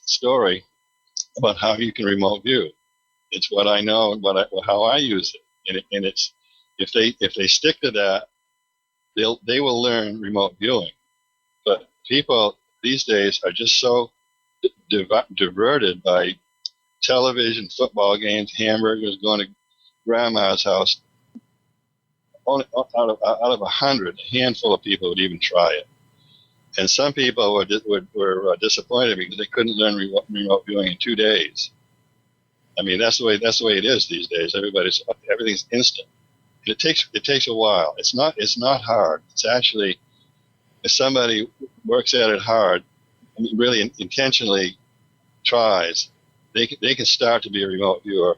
story about how you can remote view. It's what I know and how I use it, and it's if they stick to that, they will learn remote viewing. But people these days are just so diverted by television, football games, hamburgers, going to grandma's house. Only out of 100, a handful of people would even try it. And some people were disappointed because they couldn't learn remote viewing in 2 days. I mean, that's the way it is these days. Everything's instant. And it takes a while. It's not hard. It's actually, if somebody works at it hard, really intentionally tries, they can start to be a remote viewer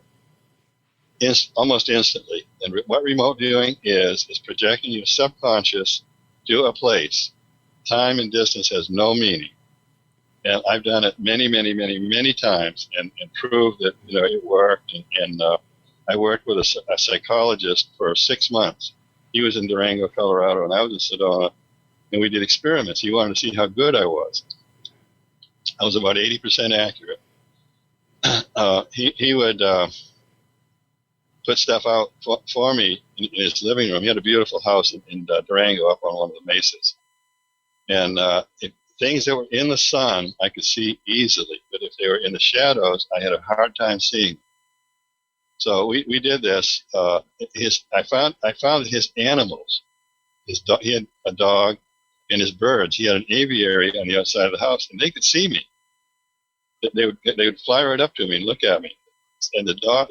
almost instantly. And what remote viewing is projecting your subconscious to a place. Time and distance has no meaning. And I've done it many, many, many, many times and proved that it worked. And I worked with a psychologist for 6 months. He was in Durango, Colorado, and I was in Sedona, and we did experiments. He wanted to see how good I was. I was about 80% accurate. He would put stuff out for me in his living room. He had a beautiful house in Durango up on one of the mesas. And if things that were in the sun, I could see easily. But if they were in the shadows, I had a hard time seeing. So we did this. I found that his animals, he had a dog, and his birds. He had an aviary on the outside of the house, and they could see me. They would fly right up to me and look at me, and the dog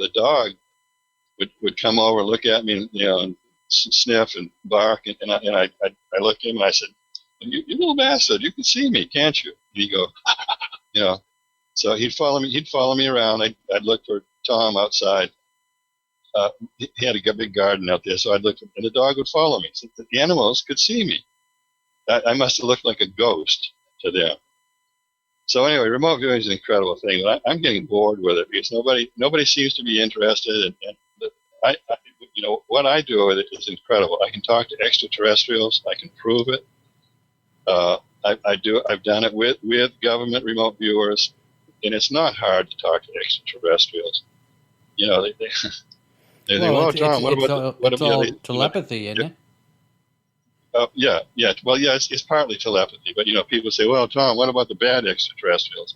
would come over and look at me, and sniff and bark, and I looked at him and I said, "You little bastard, you can see me, can't you?" And he'd go, So he'd follow me around. I'd look for Tom outside. He had a big garden out there, so I'd look, and the dog would follow me. So the animals could see me. I must have looked like a ghost to them. So anyway, remote viewing is an incredible thing, but I'm getting bored with it because nobody seems to be interested. And what I do with it is incredible. I can talk to extraterrestrials. I can prove it. I've done it with government remote viewers, and it's not hard to talk to extraterrestrials. They Well, Tom, it's all telepathy, isn't it? Yeah. Well, yeah, it's partly telepathy, but people say, "Well, Tom, what about the bad extraterrestrials?"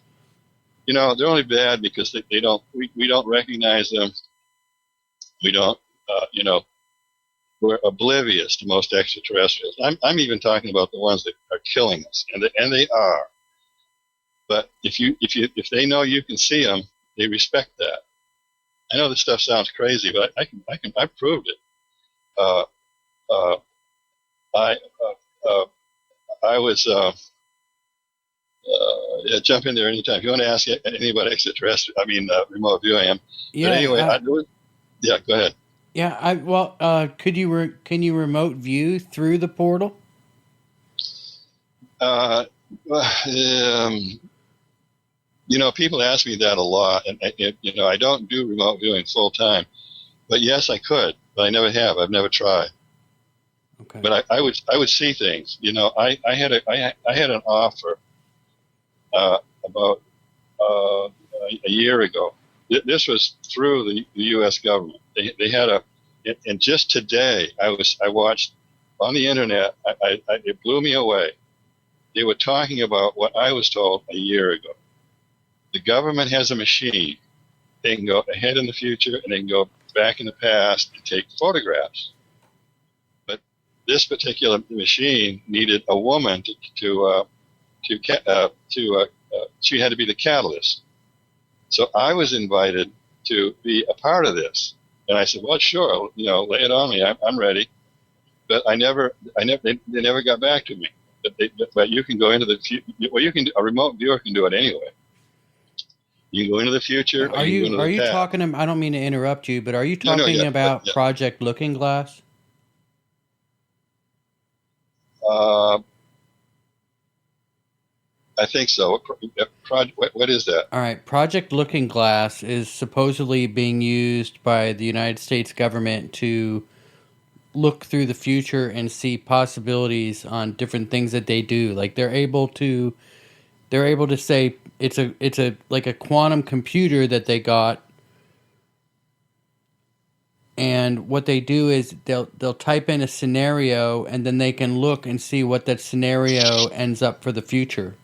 They're only bad because they don't. We don't recognize them. We don't. We're oblivious to most extraterrestrials. I'm even talking about the ones that are killing us, and they are. But if they know you can see them, they respect that. I know this stuff sounds crazy, but I've proved it. I was jump in there anytime. If you want to ask anything about extraterrestrial, remote viewing. Yeah. But anyway, yeah, go ahead. Yeah. Can you remote view through the portal? People ask me that a lot, and I don't do remote viewing full time, but yes, I could, but I never have. I've never tried. Okay. But I would see things. I had an offer about a year ago. This was through the U.S. government. They had and just today I watched on the internet. It blew me away. They were talking about what I was told a year ago. The government has a machine. They can go ahead in the future and they can go back in the past and take photographs. But this particular machine needed a woman she had to be the catalyst. So I was invited to be a part of this, and I said, "Well, sure, lay it on me. I'm ready." But they never got back to me. But you can go into the future. Well, a remote viewer can do it anyway. You can go into the future. Are you talking? I don't mean to interrupt you, but are you talking about Project Looking Glass? I think so. What is that? All right. Project Looking Glass is supposedly being used by the United States government to look through the future and see possibilities on different things that they do. Like they're able to say it's a like a quantum computer that they got, and what they do is they'll type in a scenario and then they can look and see what that scenario ends up for the future.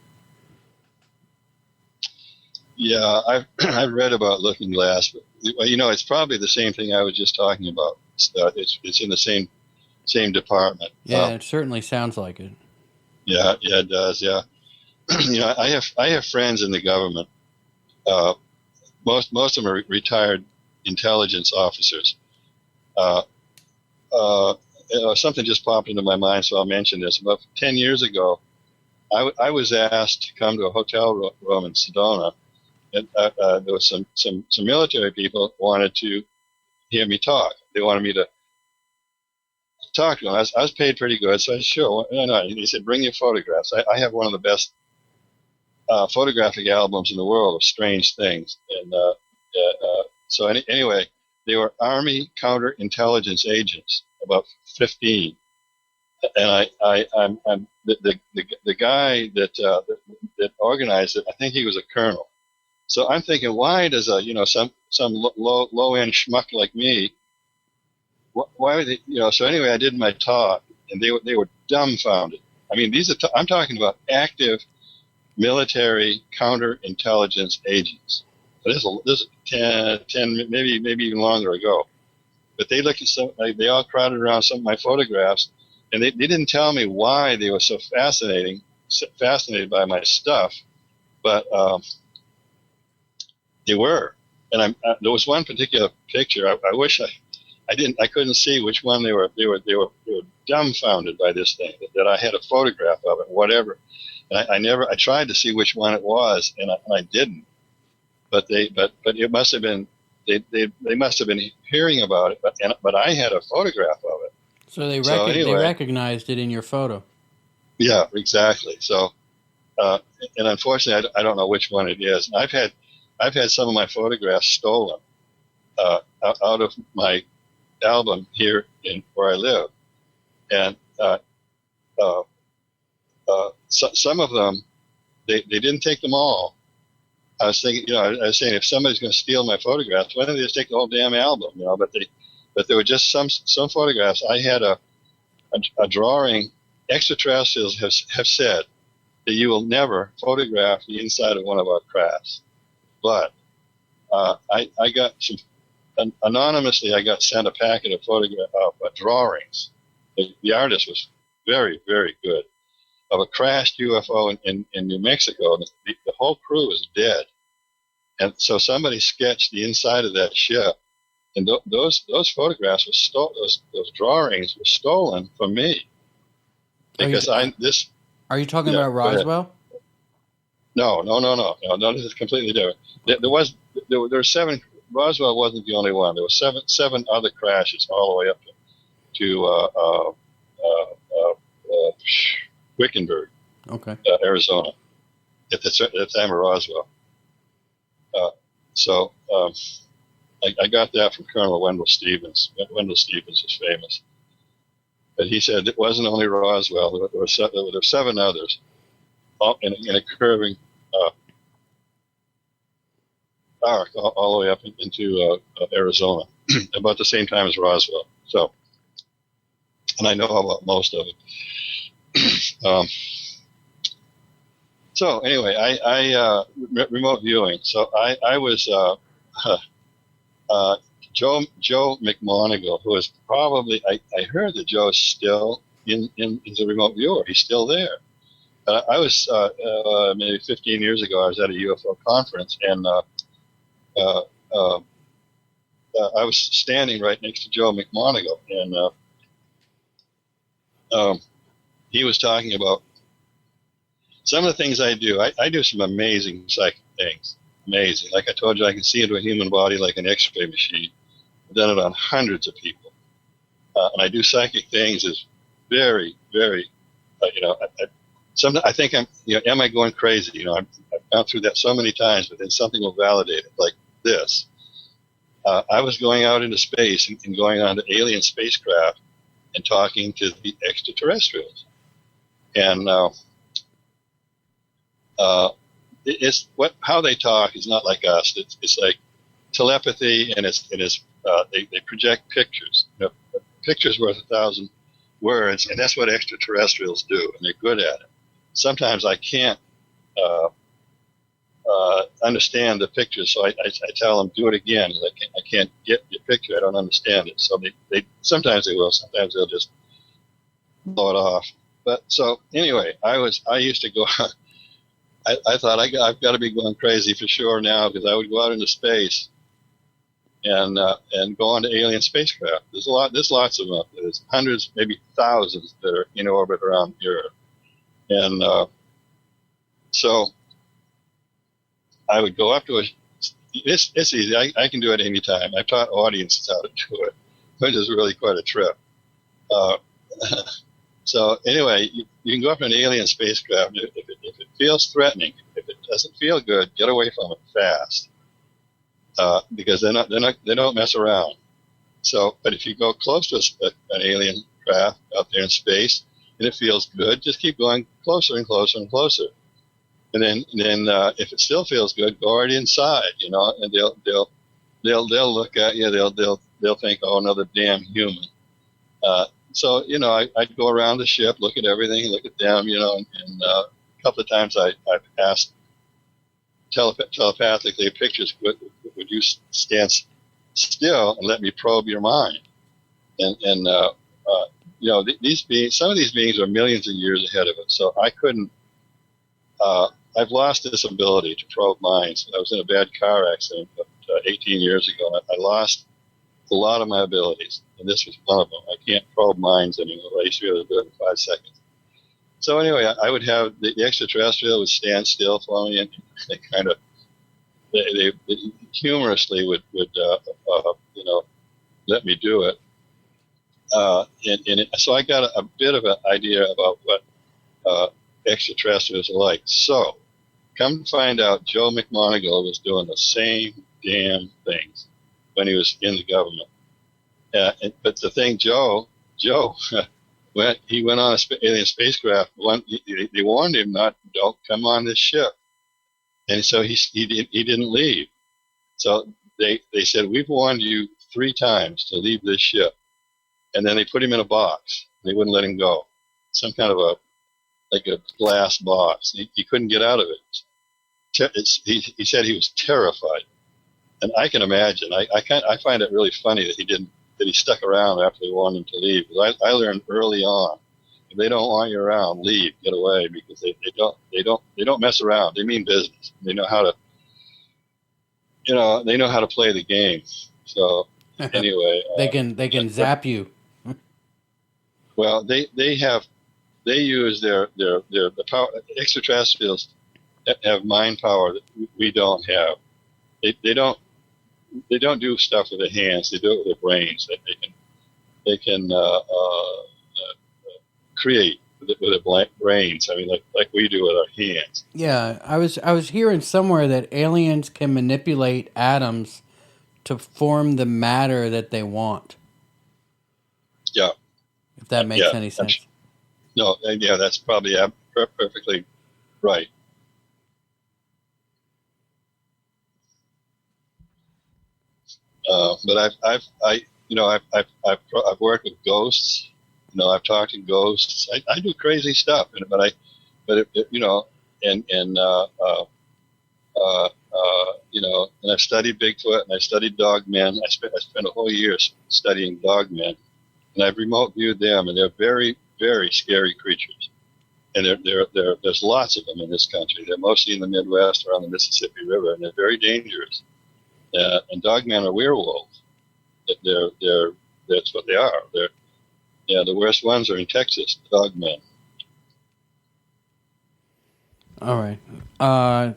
Yeah, I've read about Looking Glass, but it's probably the same thing I was just talking about. It's in the same department. Yeah, it certainly sounds like it. Yeah, it does. Yeah, I have friends in the government. Most of them are retired intelligence officers. Something just popped into my mind, so I'll mention this. About 10 years ago, I was asked to come to a hotel room in Sedona, and there was some military people wanted to hear me talk. They wanted me to talk to them. I was paid pretty good, so I said, sure. No. He said, bring your photographs. I have one of the best photographic albums in the world of strange things. And so anyway, they were Army counterintelligence agents, about 15. And I'm the guy that organized it. I think he was a colonel. So I'm thinking, why does some low end schmuck like me? Why would they? So anyway, I did my talk, and they were dumbfounded. I mean, I'm talking about active military counterintelligence agents. This is 10, maybe even longer ago. But they looked at they all crowded around some of my photographs, and they didn't tell me why they were so fascinated by my stuff, but they were. And there was one particular picture. I wish I couldn't see which one they were dumbfounded by this thing, that I had a photograph of it, whatever. And I tried to see which one it was, and I didn't. But it must have been, they must have been hearing about it, but I had a photograph of it. So they recognized it in your photo. Yeah, exactly. So, and unfortunately, I don't know which one it is. And I've had some of my photographs stolen out of my album here in where I live, and some of them they didn't take them all. I was thinking, I was saying, if somebody's going to steal my photographs, why don't they just take the whole damn album? But there were just some photographs. I had a drawing. Extraterrestrials have said that you will never photograph the inside of one of our crafts, but I got some. Anonymously, I got sent a packet of drawings. The artist was very, very good, of a crashed UFO in New Mexico. The whole crew was dead, and so somebody sketched the inside of that ship, and those photographs were stolen. Those drawings were stolen from me because Are you talking about Roswell? No. This is completely different. There were 7. Roswell wasn't the only one. There were seven other crashes all the way up to Wickenburg, Arizona, at the time of Roswell. So I got that from Colonel Wendell Stevens. Wendell Stevens is famous. But he said it wasn't only Roswell. There were 7 others, all in a curving arc all the way up into Arizona, about the same time as Roswell. So, and I know about most of it. So anyway, I remote viewing. So I was Joe McMonigal, who is probably, I heard that Joe's still in the remote viewer. He's still there. I was maybe 15 years ago. I was at a UFO conference, and I was standing right next to Joe McMonigal, and he was talking about some of the things I do. I do some amazing psychic things. Amazing. Like I told you, I can see into a human body like an X-ray machine. I've done it on hundreds of people. And I do psychic things is very, very, sometimes I think am I going crazy? I've gone through that so many times, but then something will validate it, like this. I was going out into space and going on to alien spacecraft and talking to the extraterrestrials. And how they talk is not like us. It's like telepathy, and they project pictures. Pictures worth 1,000 words, and that's what extraterrestrials do, and they're good at it. Sometimes I can't understand the picture, so I tell them, do it again. I can't get your picture. I don't understand it. So they sometimes they will. Sometimes they'll just blow it off. But so anyway, I used to go. I thought I've got to be going crazy for sure now, because I would go out into space and go on to alien spacecraft. There's lots of them. There's hundreds, maybe thousands that are in orbit around the Earth. And So I would go up to a. It's easy. I can do it anytime. I've taught audiences how to do it, which is really quite a trip. Uh, so anyway, you can go up to an alien spacecraft. If it feels threatening, if it doesn't feel good, get away from it fast, because they don't mess around. So, but if you go close to an alien craft out there in space and it feels good, just keep going closer and closer and closer. And then if it still feels good, go right inside, and they'll look at you. They'll think, oh, another damn human. So I'd go around the ship, look at everything, look at them, and a couple of times I've asked telepathically, pictures, would you stand still and let me probe your mind? And these beings, some of these beings are millions of years ahead of us, so I couldn't. I've lost this ability to probe minds. I was in a bad car accident 18 years ago, and I lost a lot of my abilities, and this was one of them. I can't probe minds anymore. I used to be able to do it in 5 seconds. So anyway, I would have the extraterrestrial would stand still for me, and they kind of, they humorously would let me do it. So I got a bit of an idea about what extraterrestrials are like. So come to find out, Joe McMoneagle was doing the same damn things when he was in the government. But the thing, Joe he went on an alien spacecraft. They warned him don't come on this ship, and so he didn't leave. So they said, we've warned you 3 times to leave this ship, and then they put him in a box. They wouldn't let him go. Some kind of a glass box. He couldn't get out of it. He said he was terrified, and I can imagine. I find it really funny that he stuck around after they wanted him to leave. Because I learned early on, if they don't want you around, leave, get away, because they don't mess around. They mean business. They know how to play the game. So anyway, they can zap you. Well, they use their power. Extraterrestrials have mind power that we don't have. They don't do stuff with their hands. They do it with their brains. They can create with their brains. I mean, like we do with our hands. Yeah, I was hearing somewhere that aliens can manipulate atoms to form the matter that they want. Yeah. If that makes any sense. No, yeah, that's probably perfectly right. But I've worked with ghosts. I've talked to ghosts. I do crazy stuff, and I've studied Bigfoot, and I studied dogmen. I spent a whole year studying dogmen, and I've remote viewed them, and they're very, very scary creatures. And there's lots of them in this country. They're mostly in the Midwest around the Mississippi River, and they're very dangerous. And dogmen are werewolves. That's what they are. The worst ones are in Texas, dogmen. All right. I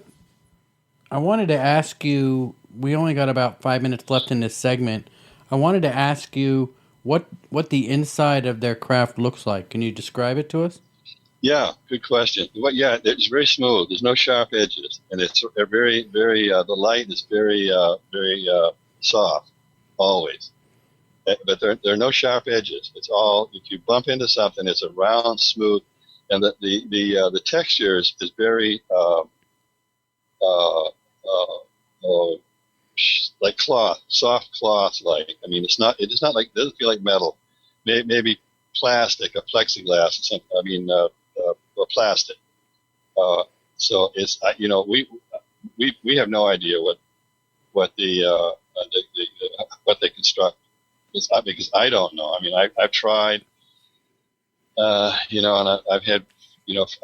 wanted to ask you, we only got about 5 minutes left in this segment. I wanted to ask you what the inside of their craft looks like. Can you describe it to us? Yeah, good question. Yeah, it's very smooth. There's no sharp edges, and it's very, very. The light is very, very soft, always. But there are no sharp edges. It's all, if you bump into something, it's a round, smooth, and the texture is very like cloth, soft cloth. Like, I mean, it's not like, it doesn't feel like metal. Maybe plastic, or plexiglass, or something. I mean, or plastic. So it's we have no idea what what they construct. It's not because I don't know. I mean, I've tried, and I've had,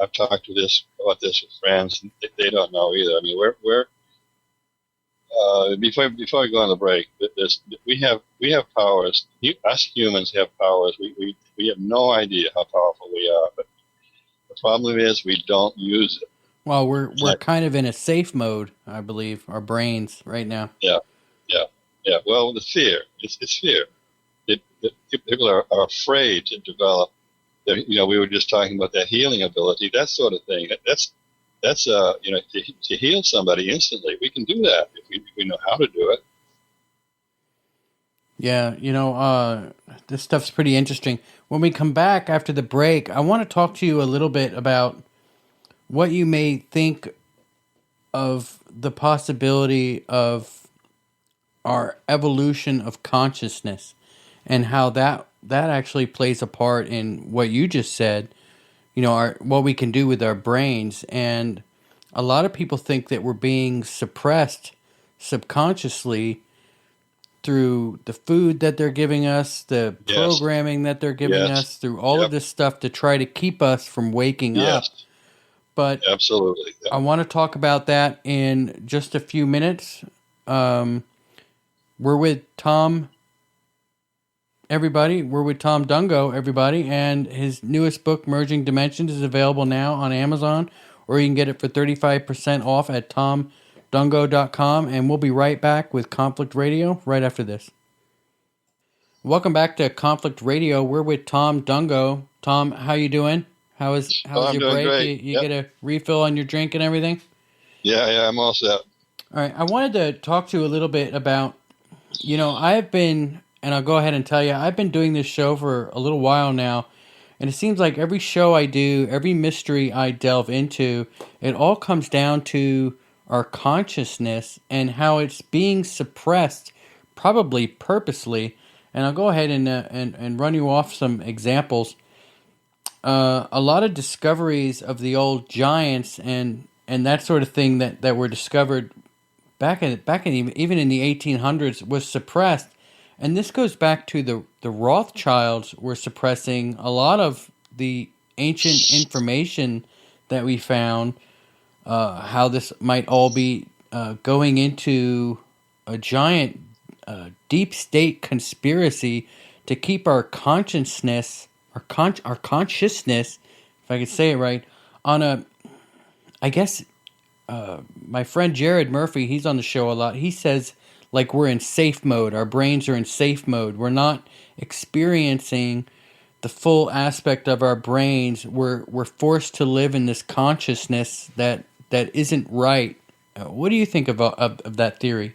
I've talked about this with friends. And they don't know either. I mean, we're before we go on the break, we have powers. Us humans have powers. We have no idea how powerful we are. But the problem is we don't use it. Well, we're kind of in a safe mode, I believe, our brains right now. Yeah, yeah, yeah. Well, the fear, it's fear. People are afraid to develop. We were just talking about that healing ability, that sort of thing. That's to heal somebody instantly. We can do that if we know how to do it. Yeah, this stuff's pretty interesting. When we come back after the break, I want to talk to you a little bit about what you may think of the possibility of our evolution of consciousness and how that actually plays a part in what you just said, what we can do with our brains. And a lot of people think that we're being suppressed subconsciously through the food that they're giving us, the programming that they're giving us, through all of this stuff to try to keep us from waking up. But absolutely, I want to talk about that in just a few minutes. We're with Tom, everybody. We're with Tom Dongo, everybody. And his newest book, Merging Dimensions, is available now on Amazon, or you can get it for 35% off at tomdongo.com. And we'll be right back with Conflict Radio right after this. Welcome back to Conflict Radio. We're with Tom Dongo. Tom, how you doing? How was your break? Great. You get a refill on your drink and everything? Yeah, I'm all set. All right, I wanted to talk to you a little bit about, I've been, and I'll go ahead and tell you, I've been doing this show for a little while now, and it seems like every show I do, every mystery I delve into, it all comes down to our consciousness and how it's being suppressed, probably purposely. And I'll go ahead and run you off some examples. A lot of discoveries of the old giants and that sort of thing that were discovered back in even in the 1800s was suppressed, and this goes back to the Rothschilds were suppressing a lot of the ancient information that we found. How this might all be going into a giant deep state conspiracy to keep our consciousness. Our consciousness, if I could say it right, I guess, my friend Jared Murphy, he's on the show a lot. He says, like, we're in safe mode. Our brains are in safe mode. We're not experiencing the full aspect of our brains. We're forced to live in this consciousness that isn't right. What do you think of that theory?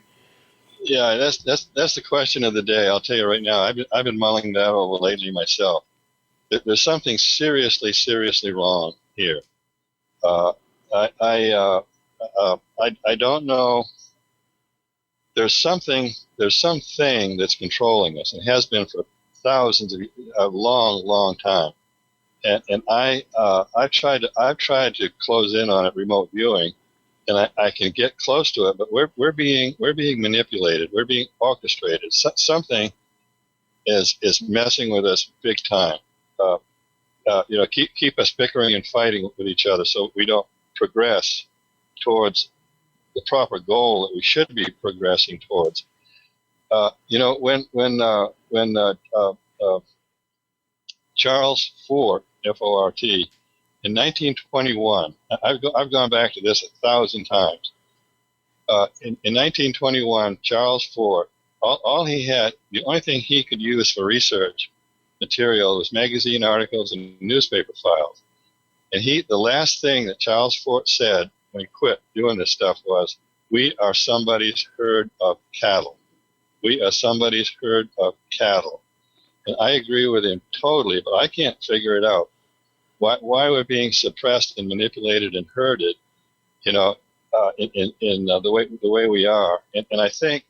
Yeah, that's the question of the day. I'll tell you right now. I've been mulling that over lately myself. There's something seriously wrong here. I don't know. There's something that's controlling us, and has been for thousands of a long time. And I've tried to close in on it, remote viewing, and I can get close to it, but we're being manipulated. We're being orchestrated. Something is messing with us big time. Keep us bickering and fighting with each other so we don't progress towards the proper goal that we should be progressing towards. When Charles Fort, F-O-R-T, in 1921, I've gone back to this 1,000 times. In 1921, Charles Fort, all he had, the only thing he could use for research material was magazine articles and newspaper files. And the last thing that Charles Fort said when he quit doing this stuff was, "We are somebody's herd of cattle. We are somebody's herd of cattle." And I agree with him totally, but I can't figure it out. Why we're being suppressed and manipulated and herded, in the way we are. And I think,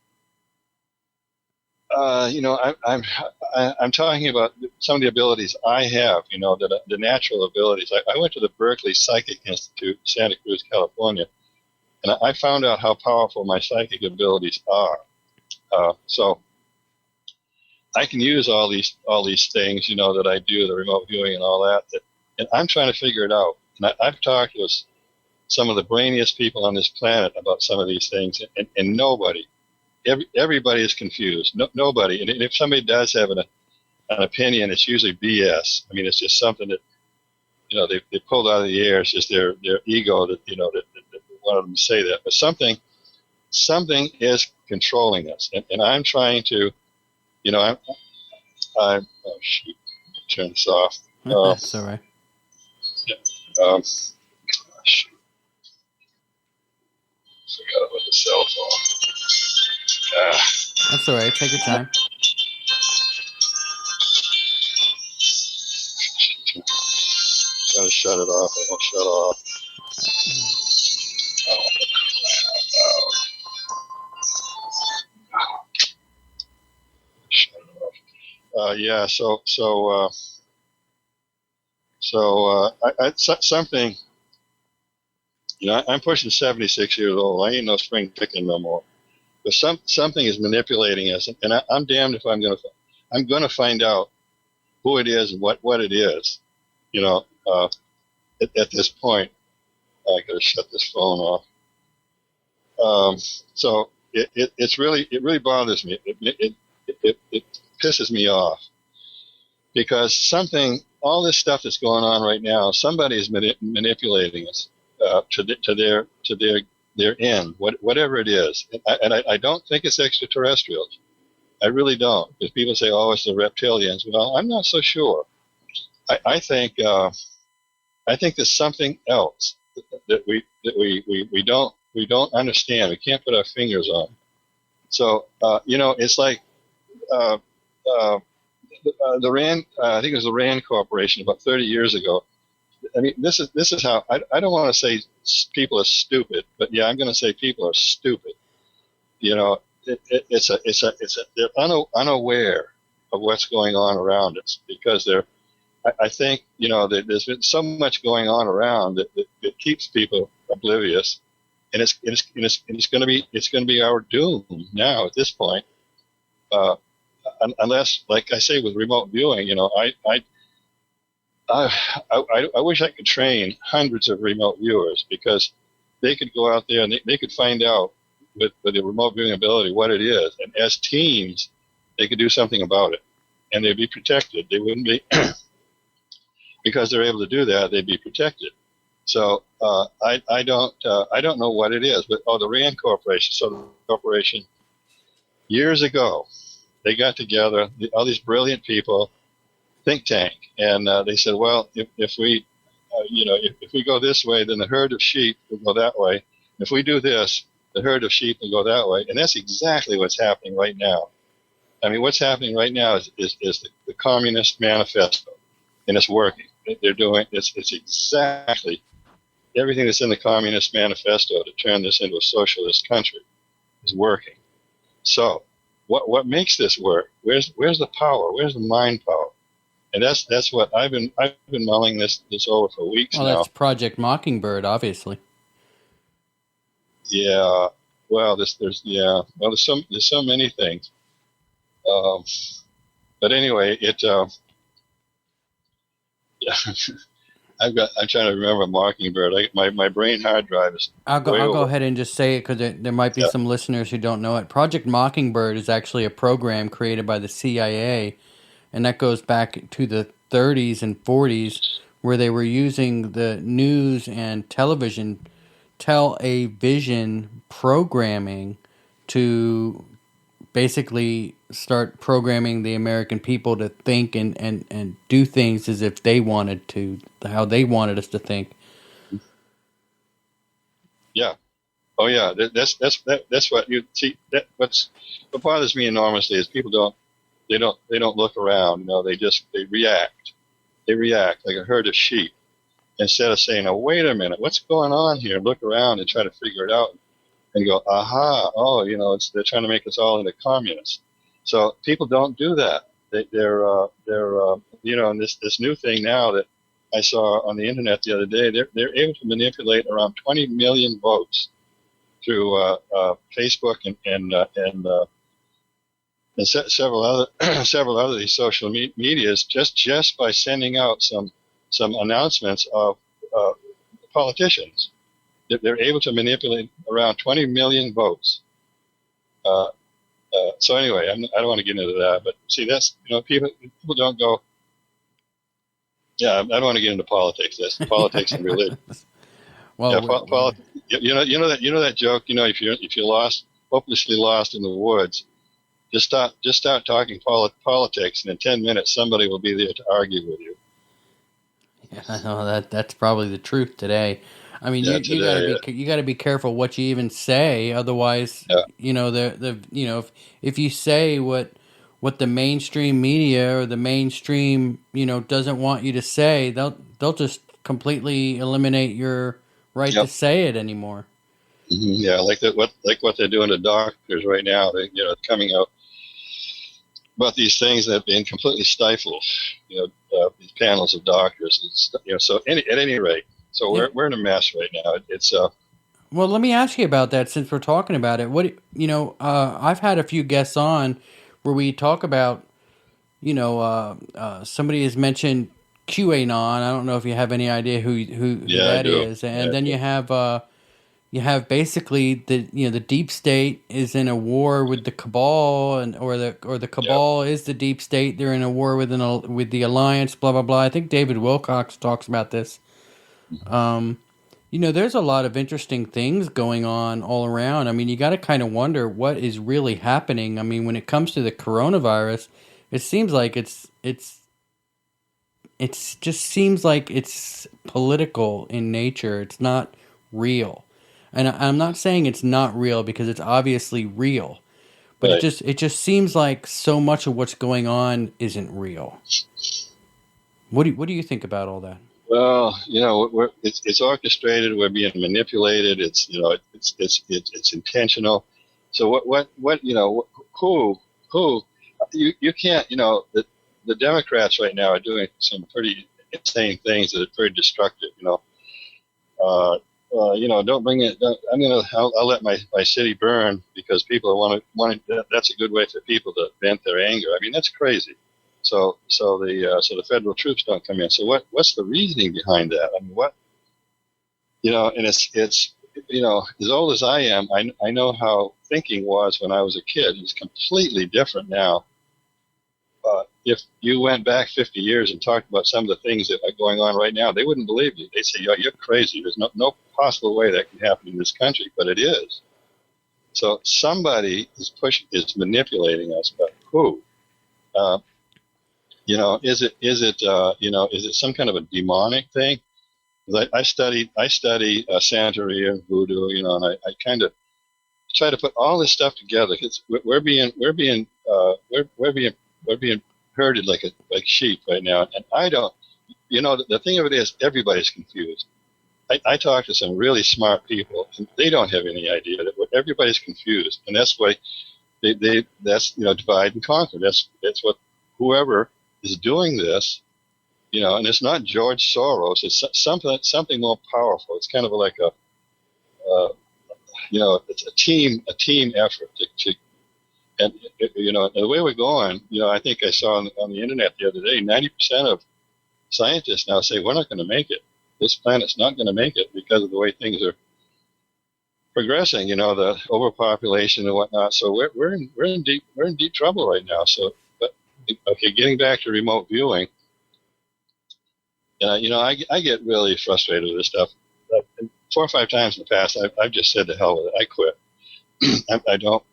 I'm talking about some of the abilities I have, the natural abilities. I went to the Berkeley Psychic Institute, Santa Cruz, California, and I found out how powerful my psychic abilities are. So I can use all these things, that I do, the remote viewing and all that, and I'm trying to figure it out. And I've talked with some of the brainiest people on this planet about some of these things, and nobody. Everybody is confused. Nobody, and if somebody does have an opinion, it's usually BS. I mean, it's just something that they pulled out of the air. It's just their ego that that wanted them to say that. But something is controlling us, and I'm trying to, I'm oh shoot, turn this off. That's all right. Yeah, shoot, forgot about the cell phone. That's all right. Take your time. Trying to shut it off. I won't shut off. Shut it off. Yeah. So something. I'm pushing 76 years old. I ain't no spring chicken no more. But something is manipulating us, and I'm damned if I'm gonna find out who it is and what it is. At this point, I gotta shut this phone off. So it really bothers me. It pisses me off because all this stuff that's going on right now, somebody is manipulating us to their end, whatever it is. And I don't think it's extraterrestrials. I really don't, because people say, "Oh, it's the reptilians." Well, I'm not so sure. I think there's something else that we don't understand. We can't put our fingers on. So it's like the Rand. I think it was the Rand Corporation about 30 years ago. I mean, this is how I don't want to say people are stupid, but yeah, I'm going to say people are stupid. They're unaware of what's going on around us because I think there's been so much going on around that keeps people oblivious, and it's going to be our doom now at this point, unless, like I say, with remote viewing, I wish I could train hundreds of remote viewers, because they could go out there and they could find out with the remote viewing ability what it is, and as teams they could do something about it, and they'd be protected. They wouldn't be because they're able to do that, they'd be protected. So I don't know what it is, but the Rand Corporation. So the corporation, years ago, they got together, all these brilliant people, think tank, and they said, well, if we go this way, then the herd of sheep will go that way. If we do this, the herd of sheep will go that way. And that's exactly what's happening right now. I mean, what's happening right now is the Communist Manifesto, and it's working. They're doing it's exactly everything that's in the Communist Manifesto to turn this into a socialist country is working. So what makes this work? Where's the power? Where's the mind power? And that's what I've been mulling this over for weeks now. Well, that's Project Mockingbird, obviously. Yeah. Well, there's so many things. But anyway, yeah. I'm trying to remember Mockingbird. My brain hard drive is. I'll go ahead and just say it, because there might be some listeners who don't know it. Project Mockingbird is actually a program created by the CIA, and that goes back to the 30s and 40s, where they were using the news and television programming to basically start programming the American people to think and do things as if they wanted to, how they wanted us to think. Yeah. Oh yeah. That's what you see. What bothers me enormously is people don't look around. They react. They react like a herd of sheep, instead of saying, "Oh, wait a minute, what's going on here?" Look around and try to figure it out, and go, "Aha! Oh, they're trying to make us all into communists." So people don't do that. They're and this new thing now that I saw on the internet the other day, they're able to manipulate around 20 million votes through Facebook and several other these social medias, just by sending out some announcements of politicians. They're able to manipulate around 20 million votes. So anyway, I don't want to get into that, but see, that's people don't go. Yeah, I don't want to get into politics. That's politics and religion. Well, Yeah, you know that joke. You know, if you're lost, hopelessly lost in the woods, just start talking politics, and in 10 minutes somebody will be there to argue with you. yeah, I know that's probably the truth today. I mean, Yeah, you got to today. be you got to be careful what you even say, otherwise, Yeah, if you say what the mainstream media or the mainstream doesn't want you to say, they'll just completely eliminate your right to yep. say it anymore. Yeah, like that. What they're doing to doctors right now. Coming out about these things that have been completely stifled. These panels of doctors. So at any rate, so Yeah. we're in a mess right now. It's Well, let me ask you about that since we're talking about it. I've had a few guests on where we talk about, somebody has mentioned QAnon. I don't know if you have any idea who yeah, I that do. is, Yeah, and I then do. you have basically the deep state is in a war with the cabal, or the Yep. cabal is the deep state. They're in a war with the alliance. Blah blah blah. I think David Wilcox talks about this. Um, there's a lot of interesting things going on all around. I mean, you got to kind of wonder what is really happening. I mean, when it comes to the coronavirus, it seems like it's just seems like it's political in nature. It's not real. And I'm not saying it's not real because it's obviously real, but Right. it just seems like so much of what's going on isn't real. What do you think about all that? Well, it's orchestrated. We're being manipulated. It's intentional. So who you can't the Democrats right now are doing some pretty insane things that are very destructive. Don't bring it. I'll let my city burn because people want to. That's a good way for people to vent their anger. I mean, that's crazy. So the federal troops don't come in. So what's the reasoning behind that? I mean, and it's as old as I am, I know how thinking was when I was a kid. It's completely different now. If you went back 50 years and talked about some of the things that are going on right now, they wouldn't believe you. They'd say, you're crazy. There's no possible way that can happen in this country, but it is. So somebody is manipulating us, but who? Is it some kind of a demonic thing? I study Santeria and voodoo, and I kind of try to put all this stuff together because we're being herded like sheep right now, and I don't. The thing of it is, everybody's confused. I talk to some really smart people, and they don't have any idea that everybody's confused, and that's why that's divide and conquer. That's what whoever is doing this, and it's not George Soros. It's something more powerful. It's kind of like it's a team effort and the way we're going. I think I saw on the internet the other day, 90% of scientists now say we're not going to make it. This planet's not going to make it because of the way things are progressing. The overpopulation and whatnot. So we're in deep trouble right now. So, but okay, getting back to remote viewing. I get really frustrated with this stuff. 4 or 5 times in the past, I've just said to hell with it. I quit. I don't.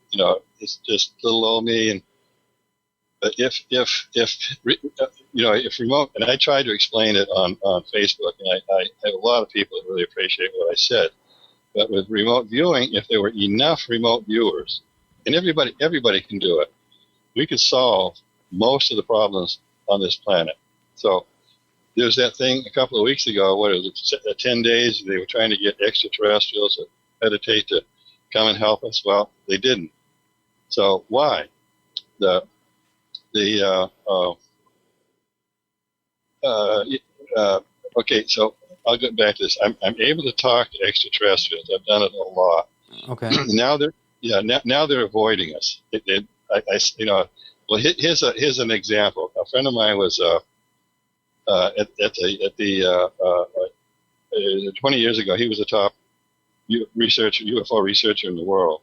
It's just little old me. And but if remote, and I tried to explain it on Facebook, and I have a lot of people that really appreciate what I said. But with remote viewing, if there were enough remote viewers, and everybody can do it, we could solve most of the problems on this planet. So there's that thing a couple of weeks ago, what is it, 10 days, they were trying to get extraterrestrials to meditate to come and help us. Well, they didn't. So why? Okay, so I'll get back to this. I'm able to talk to extraterrestrials. I've done it a lot. Okay. Now they're avoiding us. Well, here's an example. A friend of mine was at the 20 years ago. He was the top UFO researcher in the world.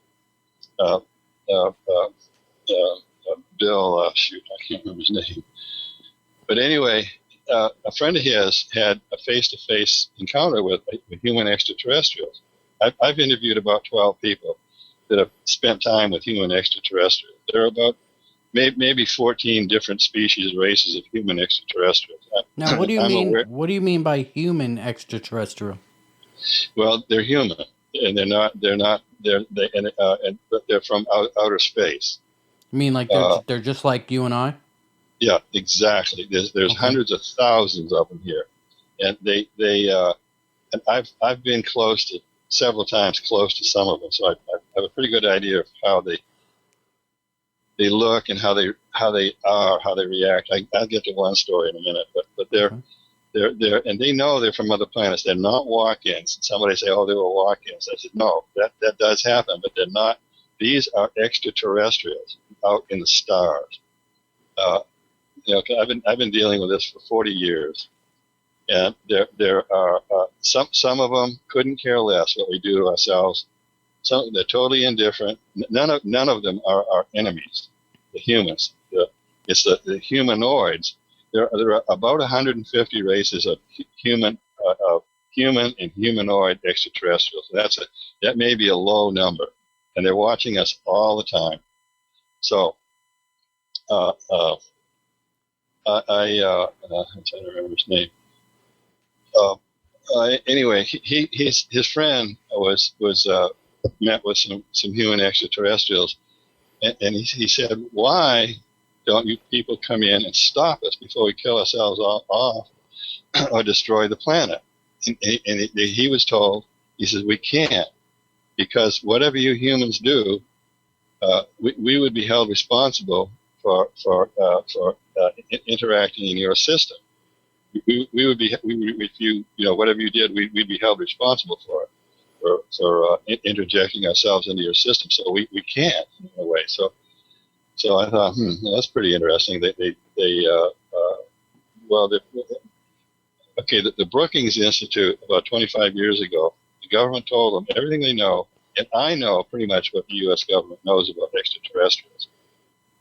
Bill, shoot, I can't remember his name. But anyway, a friend of his had a face-to-face encounter with human extraterrestrials. I've interviewed about 12 people that have spent time with human extraterrestrials. There are about maybe 14 different species, races of human extraterrestrials. Now, what do you mean? What do you mean by human extraterrestrial? Well, they're human, and they're not. But they're from outer space. You mean like they're just like you and I? Yeah, exactly. There's hundreds of thousands of them here, and and I've been several times close to some of them, so I have a pretty good idea of how they look and how they react. I'll get to one story in a minute, but they're and they know they're from other planets. They're not walk-ins. Somebody say, "Oh, they were walk-ins." I said, "No, that does happen, but they're not. These are extraterrestrials out in the stars." I've been dealing with this for 40 years, and there are some of them couldn't care less what we do to ourselves. They're totally indifferent. None of them are our enemies. The humans. It's the humanoids. There are about 150 races of human and humanoid extraterrestrials. That may be a low number, and they're watching us all the time. So, I'm trying to remember his name. Anyway, his friend was met with some human extraterrestrials, and he said, "Why don't you people come in and stop us before we kill ourselves off or destroy the planet?" And he was told, he says, "We can't, because whatever you humans do, we would be held responsible for interacting in your system. We would be, if you whatever you did, we'd be held responsible for interjecting ourselves into your system. So we can't, in a way." So I thought, that's pretty interesting. The Brookings Institute, about 25 years ago, the government told them everything they know, and I know pretty much what the U.S. government knows about extraterrestrials.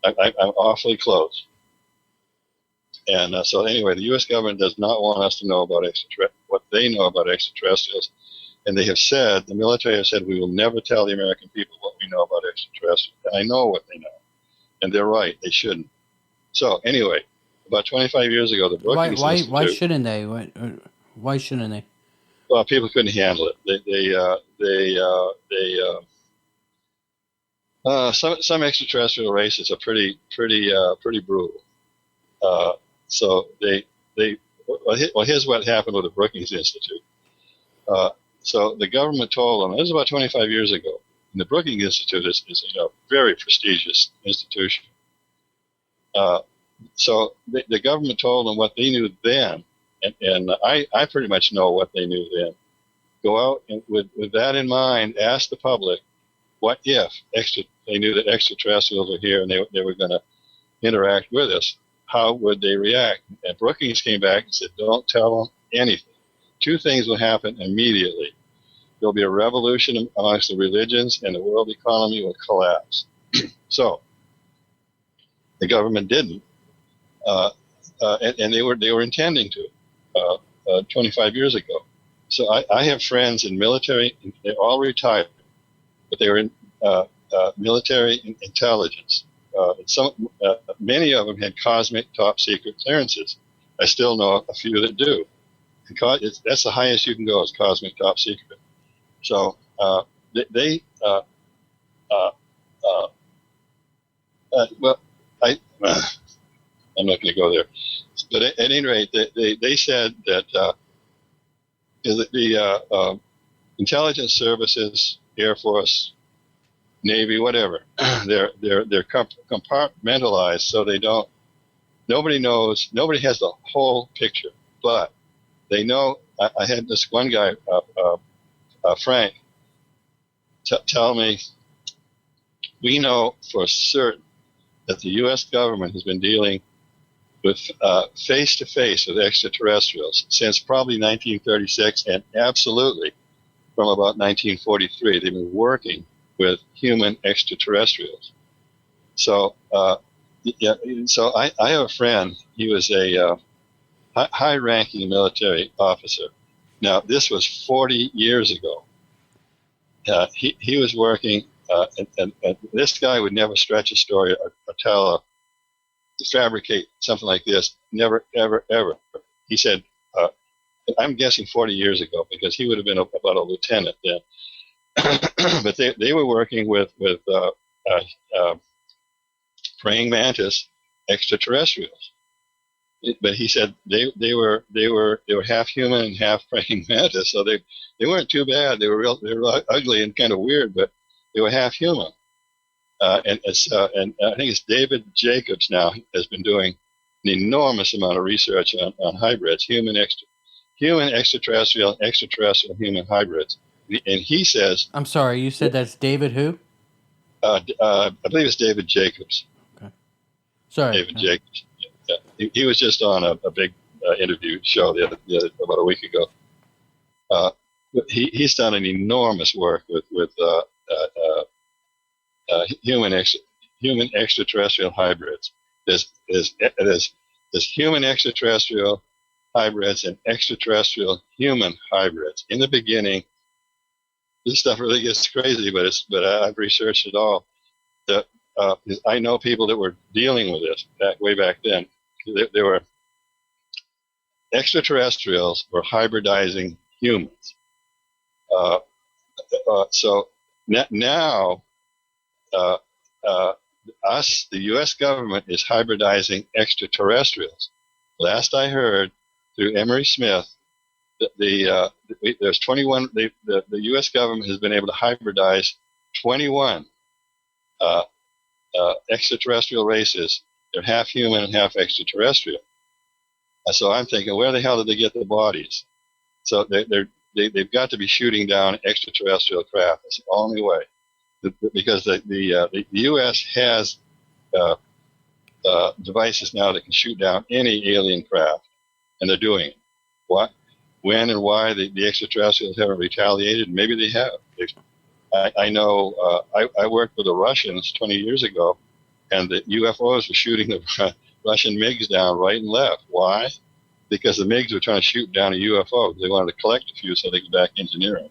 I'm awfully close. And so anyway, the U.S. government does not want us to know about what they know about extraterrestrials. And they have said, the military has said, we will never tell the American people what we know about extraterrestrials. And I know what they know. And they're right. They shouldn't. So anyway, about 25 years ago, the Brookings Institute... Why shouldn't they? Why shouldn't they? Well, people couldn't handle it. Some extraterrestrial races are pretty brutal. So here's what happened with the Brookings Institute. So the government told them, this was about 25 years ago, and the Brookings Institute is a very prestigious institution. So the government told them what they knew then, and I pretty much know what they knew then. Go out and with that in mind, ask the public, what if they knew that extraterrestrials were here and they were going to interact with us? How would they react? And Brookings came back and said, don't tell them anything. Two things will happen immediately. There'll be a revolution amongst the religions, and the world economy will collapse. So the government didn't, and they were intending to 25 years ago. So I have friends in military, they're all retired, but they were in military intelligence. Many of them had cosmic top secret clearances. I still know a few that do. That's the highest you can go, is cosmic top secret. So I'm not going to go there. But at any rate, they said that the intelligence services, Air Force, Navy, whatever, they're compartmentalized, so nobody knows, nobody has the whole picture, but they know. I had this one guy, Frank, tell me, we know for certain that the U.S. government has been dealing with face-to-face with extraterrestrials since probably 1936, and absolutely from about 1943. They've been working with human extraterrestrials. So, so I have a friend. He was a high-ranking military officer. Now, this was 40 years ago. He was working, and this guy would never stretch a story or tell to fabricate something like this. Never, ever, ever. He said, I'm guessing 40 years ago, because he would have been about a lieutenant then. But they were working with praying mantis extraterrestrials. But he said they were half human and half praying mantis, so they weren't too bad. They were ugly and kind of weird, but they were half human. And I think it's David Jacobs now has been doing an enormous amount of research on hybrids, human extraterrestrial human hybrids. And he says, I'm sorry, you said that's David who? I believe it's David Jacobs. Okay. Sorry. David Jacobs. Yeah. He was just on a big interview show about a week ago. He's done an enormous work with human extraterrestrial hybrids. There's human extraterrestrial hybrids and extraterrestrial human hybrids. In the beginning, this stuff really gets crazy, but I've researched it all. I know people that were dealing with this way back then. There were extraterrestrials were hybridizing humans. So now, the U.S. government is hybridizing extraterrestrials. Last I heard, through Emery Smith, there's 21. The U.S. government has been able to hybridize 21 extraterrestrial races. They're half human and half extraterrestrial. So I'm thinking, where the hell did they get the bodies? So they've got to be shooting down extraterrestrial craft. That's the only way, because the U.S. has devices now that can shoot down any alien craft, and they're doing it. What, when, and why the extraterrestrials haven't retaliated? Maybe they have. I know. I worked with the Russians 20 years ago, and the UFOs were shooting the Russian MiGs down right and left. Why? Because the MiGs were trying to shoot down a UFO. They wanted to collect a few so they could back engineer them.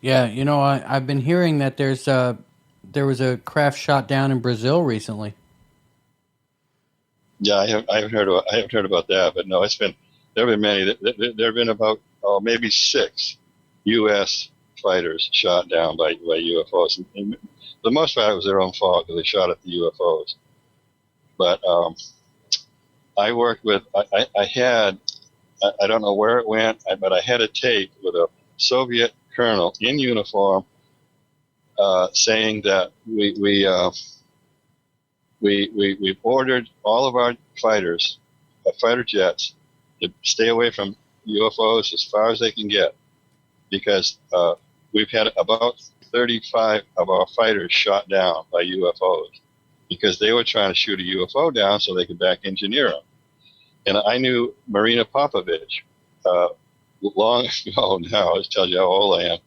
Yeah, I've been hearing that there was a craft shot down in Brazil recently. Yeah, I haven't heard about that, but no, there have been many. There have been about maybe 6 U.S. fighters shot down by UFOs. And the most part, it was their own fault because they shot at the UFOs. But I worked with, I had, I don't know where it went, but I had a tape with a Soviet colonel in uniform saying that we ordered all of our fighters, fighter jets, to stay away from UFOs as far as they can get, because we've had about 35 of our fighters shot down by UFOs because they were trying to shoot a UFO down so they could back engineer them. And I knew Marina Popovich long ago now. This tells you how old I am.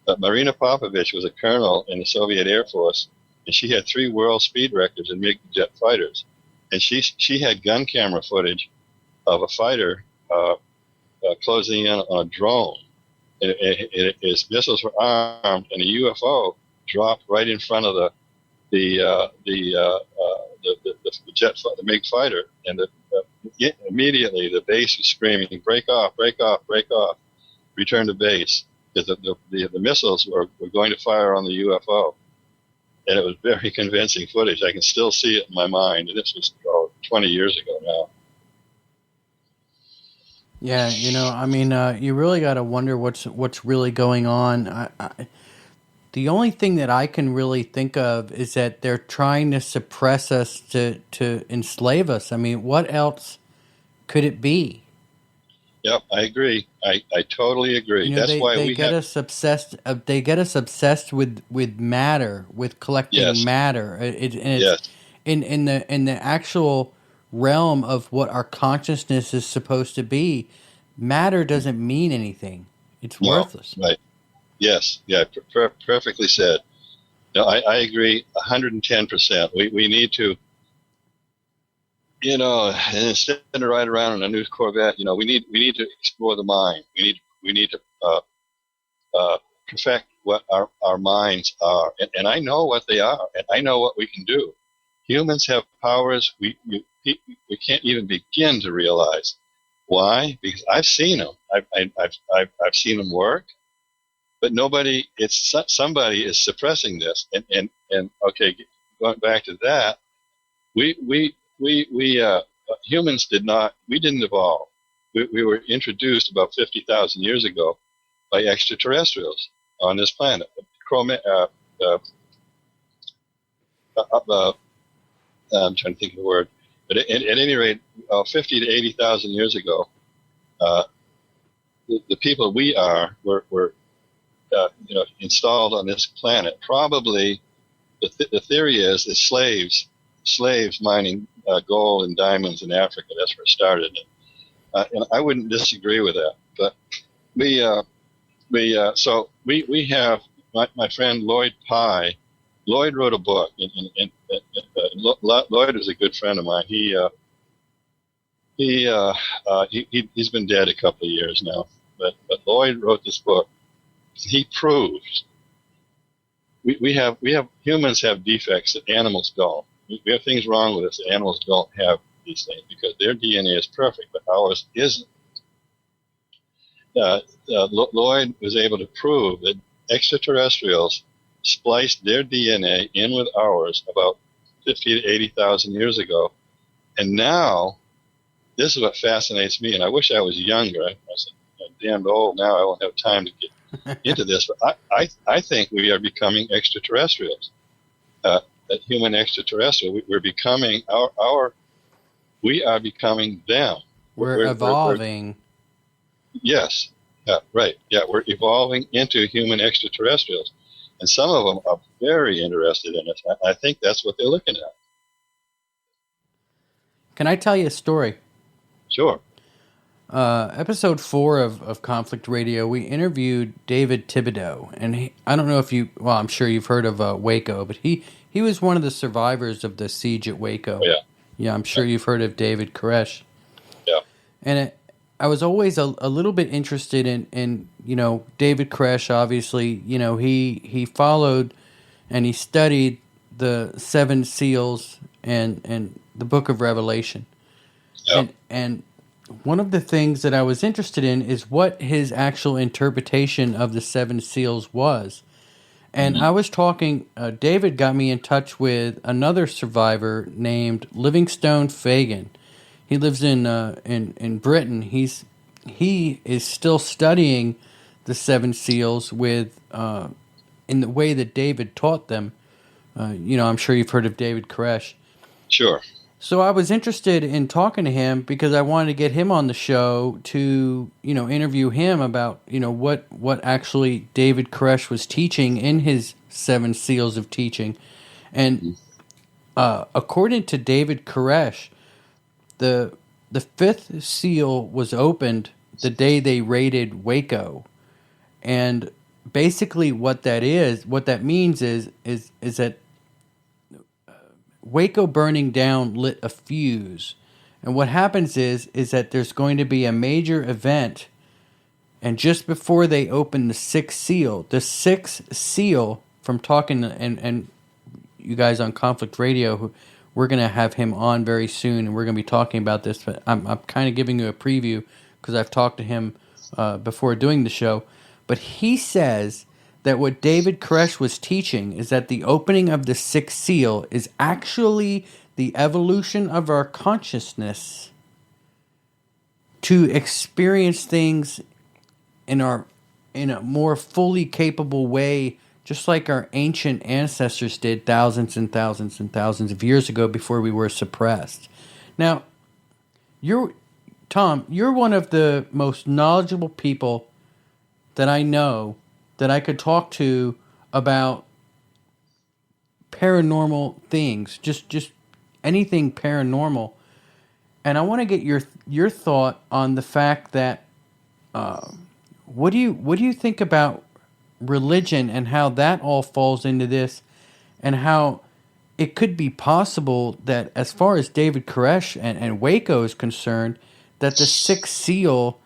But Marina Popovich was a colonel in the Soviet Air Force, and she had 3 world speed records in MiG jet fighters. And she had gun camera footage of a fighter closing in on a drone. His missiles were armed, and a UFO dropped right in front of the MiG fighter, and immediately the base was screaming, "Break off! Break off! Break off! Return to base!" Because the missiles were going to fire on the UFO, and it was very convincing footage. I can still see it in my mind, and this was 20 years ago now. Yeah, you really got to wonder what's really going on. The only thing that I can really think of is that they're trying to suppress us to enslave us. I mean, what else could it be? Yep, I agree. I totally agree. That's why they get us obsessed. They get us obsessed with matter, with collecting matter. It's in the actual realm of what our consciousness is supposed to be. Matter doesn't mean anything. It's worthless. Right. Yes. Yeah. Perfectly said. No, I agree 110%. We need to. and instead of ride around in a new Corvette, we need to explore the mind. We need to perfect what our minds are, and I know what they are, and I know what we can do. Humans have powers we can't even begin to realize. Why? Because I've seen them. I've seen them work, but somebody is suppressing this. And okay, going back to that, we humans didn't evolve. We were introduced about 50,000 years ago by extraterrestrials on this planet. I'm trying to think of the word, but at any rate, 50 to 80,000 years ago, uh, the people we are were installed on this planet. Probably the theory is that slaves mining gold and diamonds in Africa. That's where it started, and I wouldn't disagree with that. But we have my friend Lloyd Pye. Lloyd wrote a book, and Lloyd was a good friend of mine. He's been dead a couple of years now, but Lloyd wrote this book. He proves humans have defects that animals don't. We have things wrong with us that animals don't have these things because their DNA is perfect, but ours isn't. Lloyd was able to prove that extraterrestrials spliced their DNA in with ours about 50 to 80,000 years ago. And now, this is what fascinates me, and I wish I was younger. I'm damned old now. I won't have time to get into this, but I think we are becoming extraterrestrials, human extraterrestrial. We're becoming we are becoming them. We're evolving. Yes. Yeah, right. Yeah, we're evolving into human extraterrestrials. And some of them are very interested in us. I think that's what they're looking at. Can I tell you a story? Sure. Episode 4 of Conflict Radio, we interviewed David Thibodeau. And I don't know if I'm sure you've heard of Waco, but he was one of the survivors of the siege at Waco. Oh, yeah. Yeah, I'm sure you've heard of David Koresh. Yeah. And I was always a little bit interested in David Koresh. Obviously, he followed and he studied the 7 seals and the book of Revelation. Yeah. And one of the things that I was interested in is what his actual interpretation of the 7 seals was. And I was talking, David got me in touch with another survivor named Livingstone Fagan. He lives in Britain. He is still studying the 7 seals with in the way that David taught them. I'm sure you've heard of David Koresh. Sure. So I was interested in talking to him because I wanted to get him on the show to interview him about what actually David Koresh was teaching in his 7 seals of teaching, and according to David Koresh, the 5th seal was opened the day they raided Waco, and basically what that means is that Waco burning down lit a fuse, and what happens is that there's going to be a major event, and just before they open the 6th seal, from talking and you guys on Conflict Radio, we're going to have him on very soon, and we're going to be talking about this, but I'm kind of giving you a preview because I've talked to him before doing the show. But he says that what David Koresh was teaching is that the opening of the 6th seal is actually the evolution of our consciousness to experience things in a more fully capable way, just like our ancient ancestors did thousands and thousands and thousands of years ago before we were suppressed. Now, Tom, you're one of the most knowledgeable people that I know that I could talk to about paranormal things, just anything paranormal. And I want to get your thought on the fact that what do you think about religion and how that all falls into this, and how it could be possible that, as far as David Koresh and Waco is concerned, that the sixth seal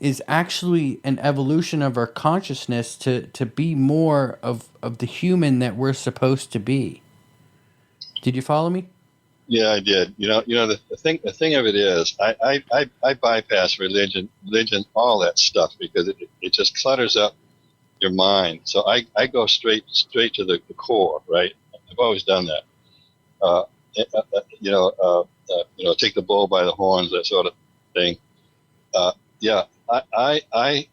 is actually an evolution of our consciousness to be more of the human that we're supposed to be. Did you follow me? Yeah, I did. The thing of it is, I bypass religion, all that stuff, because it just clutters up your mind. So I go straight to the core, right? I've always done that. Uh, take the bull by the horns, that sort of thing. Yeah, I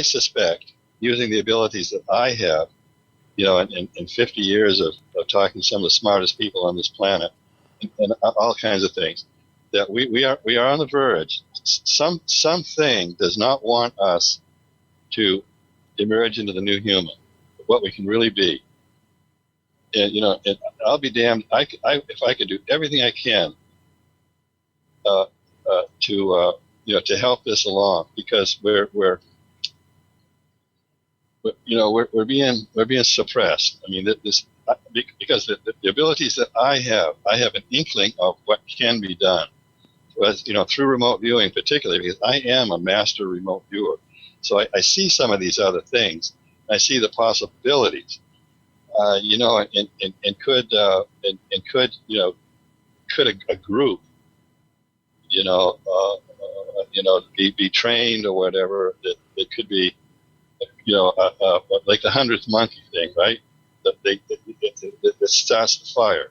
suspect, using the abilities that I have, in 50 years of talking to some of the smartest people on this planet, and all kinds of things, that we are on the verge. Something does not want us to emerge into the new human, what we can really be. And and I'll be damned. If I could do everything I can to help this along, because we're being suppressed. I mean, because the abilities that I have an inkling of what can be done, through remote viewing, particularly because I am a master remote viewer. So I see some of these other things. I see the possibilities, and could a group, be trained or whatever, that could be, like the 100th monkey thing, right? That starts the fire.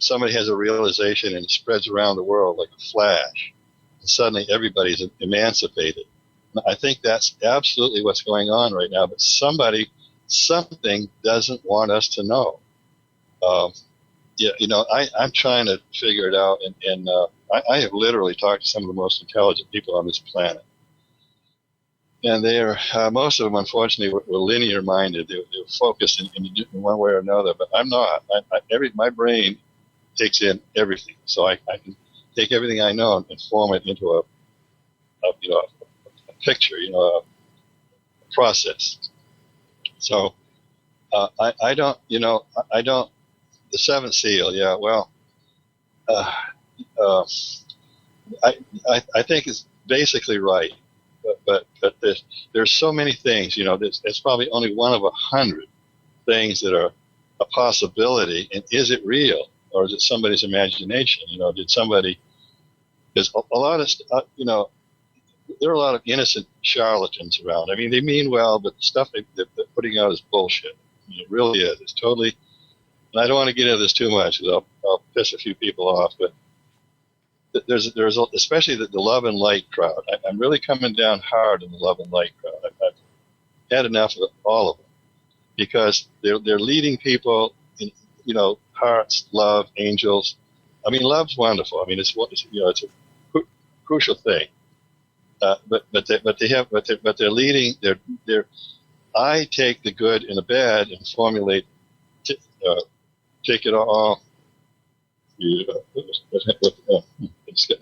Somebody has a realization and it spreads around the world like a flash. And suddenly everybody's emancipated. I think that's absolutely what's going on right now. But something doesn't want us to know. I'm trying to figure it out, and I have literally talked to some of the most intelligent people on this planet. And they are, most of them, unfortunately, were linear minded. They were focused in one way or another. But I'm not. My brain takes in everything, so I can take everything I know and form it into a picture, a process. So I don't. The seventh seal. Yeah. Well, I think it's basically right. But there's so many things, it's probably only one of 100 things that are a possibility. And is it real, or is it somebody's imagination? Did somebody? Because a lot of there are a lot of innocent charlatans around. I mean, they mean well, but the stuff they're putting out is bullshit. I mean, it really is. It's totally. And I don't want to get into this too much, because I'll piss a few people off, but. There's especially the love and light crowd. I'm really coming down hard on the love and light crowd. I've had enough of all of them, because they're leading people in, hearts, love, angels. I mean, love's wonderful. I mean, it's a crucial thing. But they're leading. They're. I take the good and the bad and formulate. Take it all. Are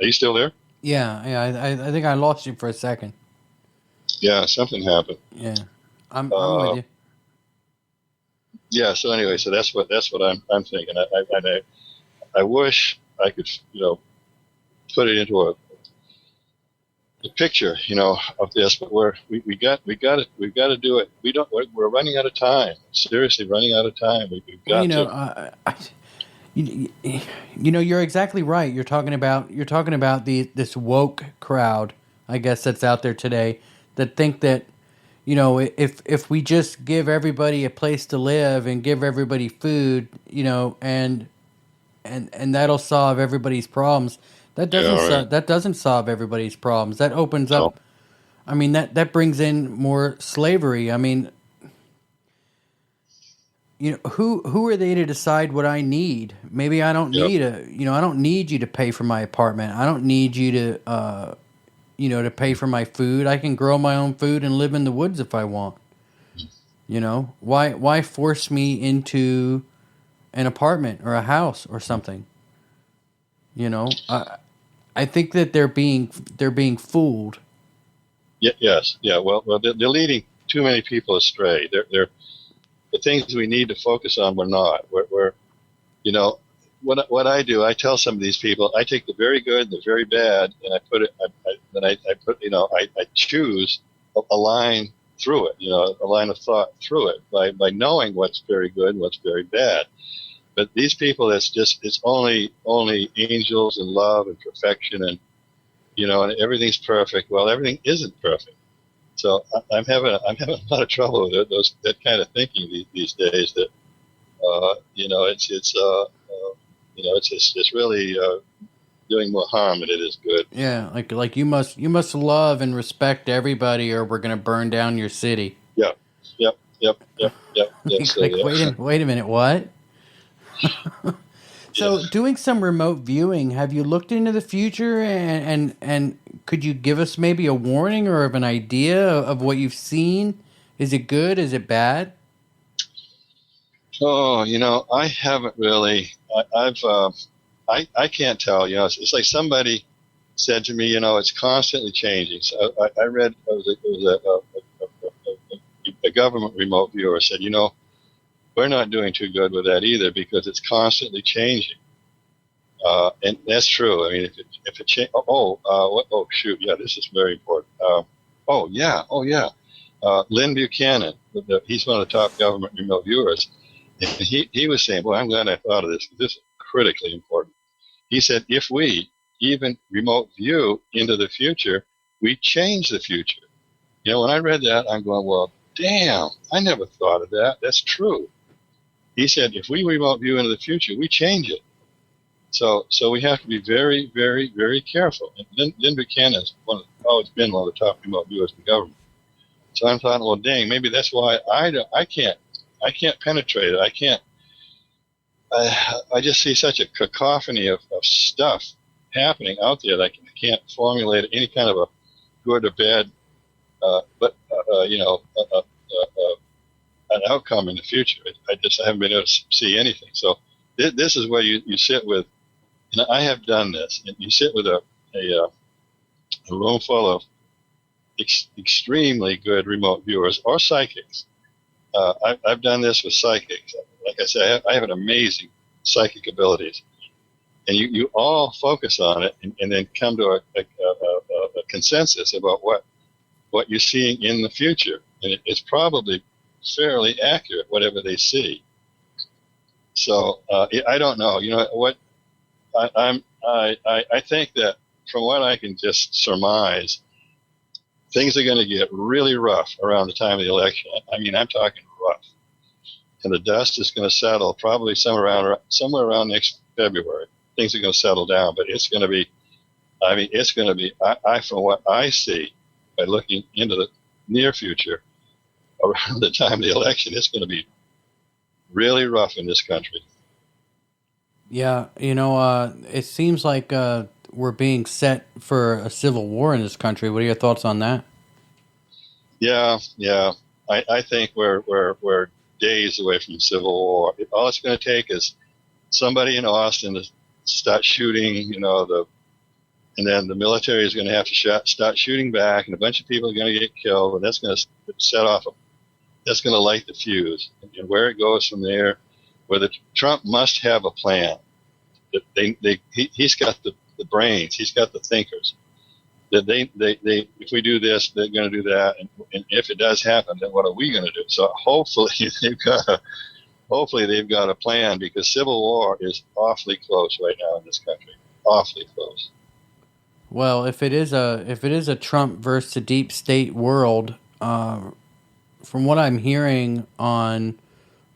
you still there? Yeah. I think I lost you for a second. Yeah, something happened. Yeah, I'm with you. Yeah. So anyway, that's what I'm thinking. I wish I could, put it into a picture, of this, but we got to do it. We're running out of time. Seriously, running out of time. We've got to. You're exactly right. You're talking about this woke crowd, I guess, that's out there today, that think that, if we just give everybody a place to live and give everybody food, and that'll solve everybody's problems. That doesn't solve everybody's problems. That opens up. I mean, that brings in more slavery. I mean, who are they to decide what I need? Maybe I don't need I don't need you to pay for my apartment. I don't need you to, to pay for my food. I can grow my own food and live in the woods if I want. Why force me into an apartment or a house or something? I think that they're being fooled. Yes. Yeah. Well, they're leading too many people astray. the things we need to focus on, we're not. We're you know, what I do, I tell some of these people, I take the very good, the very bad, and I put it, I choose a line through it, a line of thought through it by knowing what's very good and what's very bad. But these people, it's only angels and love and perfection and everything's perfect. Well, everything isn't perfect. So I'm having a lot of trouble with that kind of thinking these days. That it's really doing more harm than it is good. Yeah, like you must love and respect everybody, or we're gonna burn down your city. Yeah, yep. Yes, like, wait a minute, what? So, doing some remote viewing, have you looked into the future, and could you give us maybe a warning or of an idea of what you've seen? Is it good? Is it bad? Oh, I haven't really. I can't tell. It's like somebody said to me, it's constantly changing. So I read it was a government remote viewer said, we're not doing too good with that either because it's constantly changing. And that's true. I mean, if it changes, shoot, yeah, this is very important. Lynn Buchanan, he's one of the top government remote viewers. And he was saying, well, I'm glad I thought of this because this is critically important. He said, if we even remote view into the future, we change the future. When I read that, I'm going, well, damn, I never thought of that. That's true. He said, if we remote view into the future, we change it. So we have to be very, very, very careful. And Lynn Buchanan has always been one of the top remote viewers in the government. So I'm thought, well, dang, maybe that's why I can't penetrate it. I can't. I just see such a cacophony of stuff happening out there that I can't formulate any kind of a good or bad, an outcome in the future. I haven't been able to see anything. So this is where you sit with, and I have done this, and you sit with a room full of extremely good remote viewers or psychics. I've done this with psychics. Like I said, I have an amazing psychic abilities, and you all focus on it, and then come to a consensus about what you're seeing in the future, and it's probably fairly accurate, whatever they see. So I don't know. What I think that from what I can just surmise, things are going to get really rough around the time of the election. I mean, I'm talking rough. And the dust is going to settle probably somewhere around next February. Things are going to settle down, but it's going to be, from what I see by looking into the near future, around the time of the election, it's going to be really rough in this country. Yeah, it seems like we're being set for a civil war in this country. What are your thoughts on that? Yeah. I think we're days away from civil war. All it's going to take is somebody in Austin to start shooting, and then the military is going to have to start shooting back, and a bunch of people are going to get killed, and that's going to set off that's going to light the fuse. And where it goes from there, Trump must have a plan. He's got the brains, he's got the thinkers. That they if we do this, they're going to do that, and if it does happen, then what are we going to do? So hopefully they've got a plan, because civil war is awfully close right now in this country, awfully close. Well, if it is a Trump versus the deep state world, from what I'm hearing on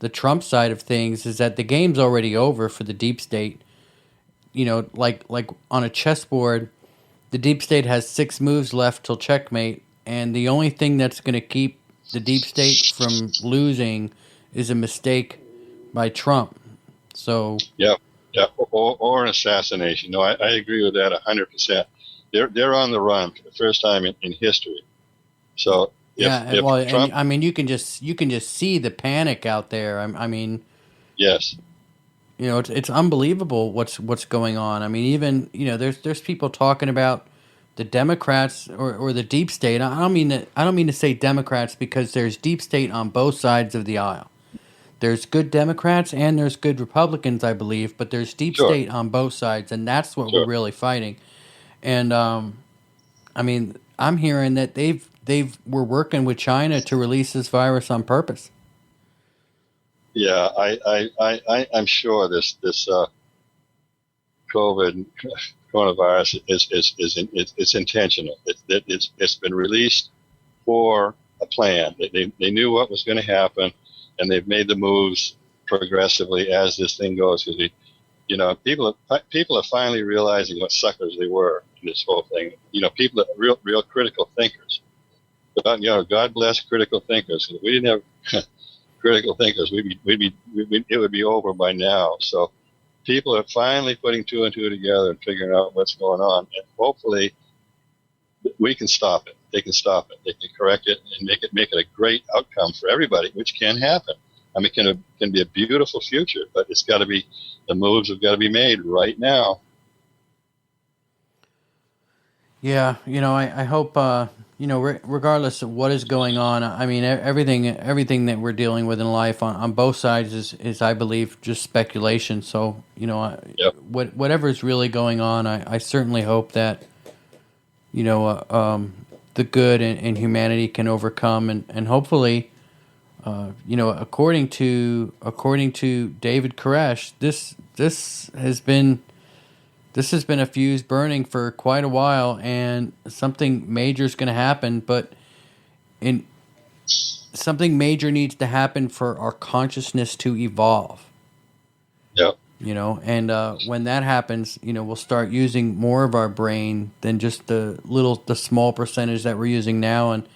the Trump side of things, is that the game's already over for the deep state. Like on a chessboard, the deep state has 6 moves left till checkmate, and the only thing that's going to keep the deep state from losing is a mistake by Trump. So yeah, or an assassination. No, I agree with that 100%. They're on the run for the first time in history. So if Trump, and you can just see the panic out there. I mean, yes. It's unbelievable what's going on. I mean, even there's people talking about the Democrats or the deep state. I don't mean to say Democrats, because there's deep state on both sides of the aisle. there's good Democrats and there's good Republicans, I believe, but there's deep Sure. state on both sides, and that's what we're Sure. really fighting. And I mean, I'm hearing that we're working with China to release this virus on purpose. Yeah, I'm sure this coronavirus is intentional. It's been released for a plan. They knew what was going to happen, and they've made the moves progressively as this thing goes. Because people are finally realizing what suckers they were in this whole thing. People are real critical thinkers. But, God bless critical thinkers. If we didn't have critical thinkers, it would be over by now. So people are finally putting two and two together and figuring out what's going on, and hopefully we can stop it. They can stop it. They can correct it and make it a great outcome for everybody, which can happen. I mean, it can be a beautiful future, but the moves have got to be made right now. Yeah, I hope, regardless of what is going on, I mean, everything that we're dealing with in life on both sides is, I believe, just speculation. So, Yep. Whatever is really going on, I certainly hope that, the good in humanity can overcome, and hopefully, according to David Koresh, this has been a fuse burning for quite a while, and something major is going to happen. But something major needs to happen for our consciousness to evolve. Yep. And when that happens, we'll start using more of our brain than just the small percentage that we're using now, and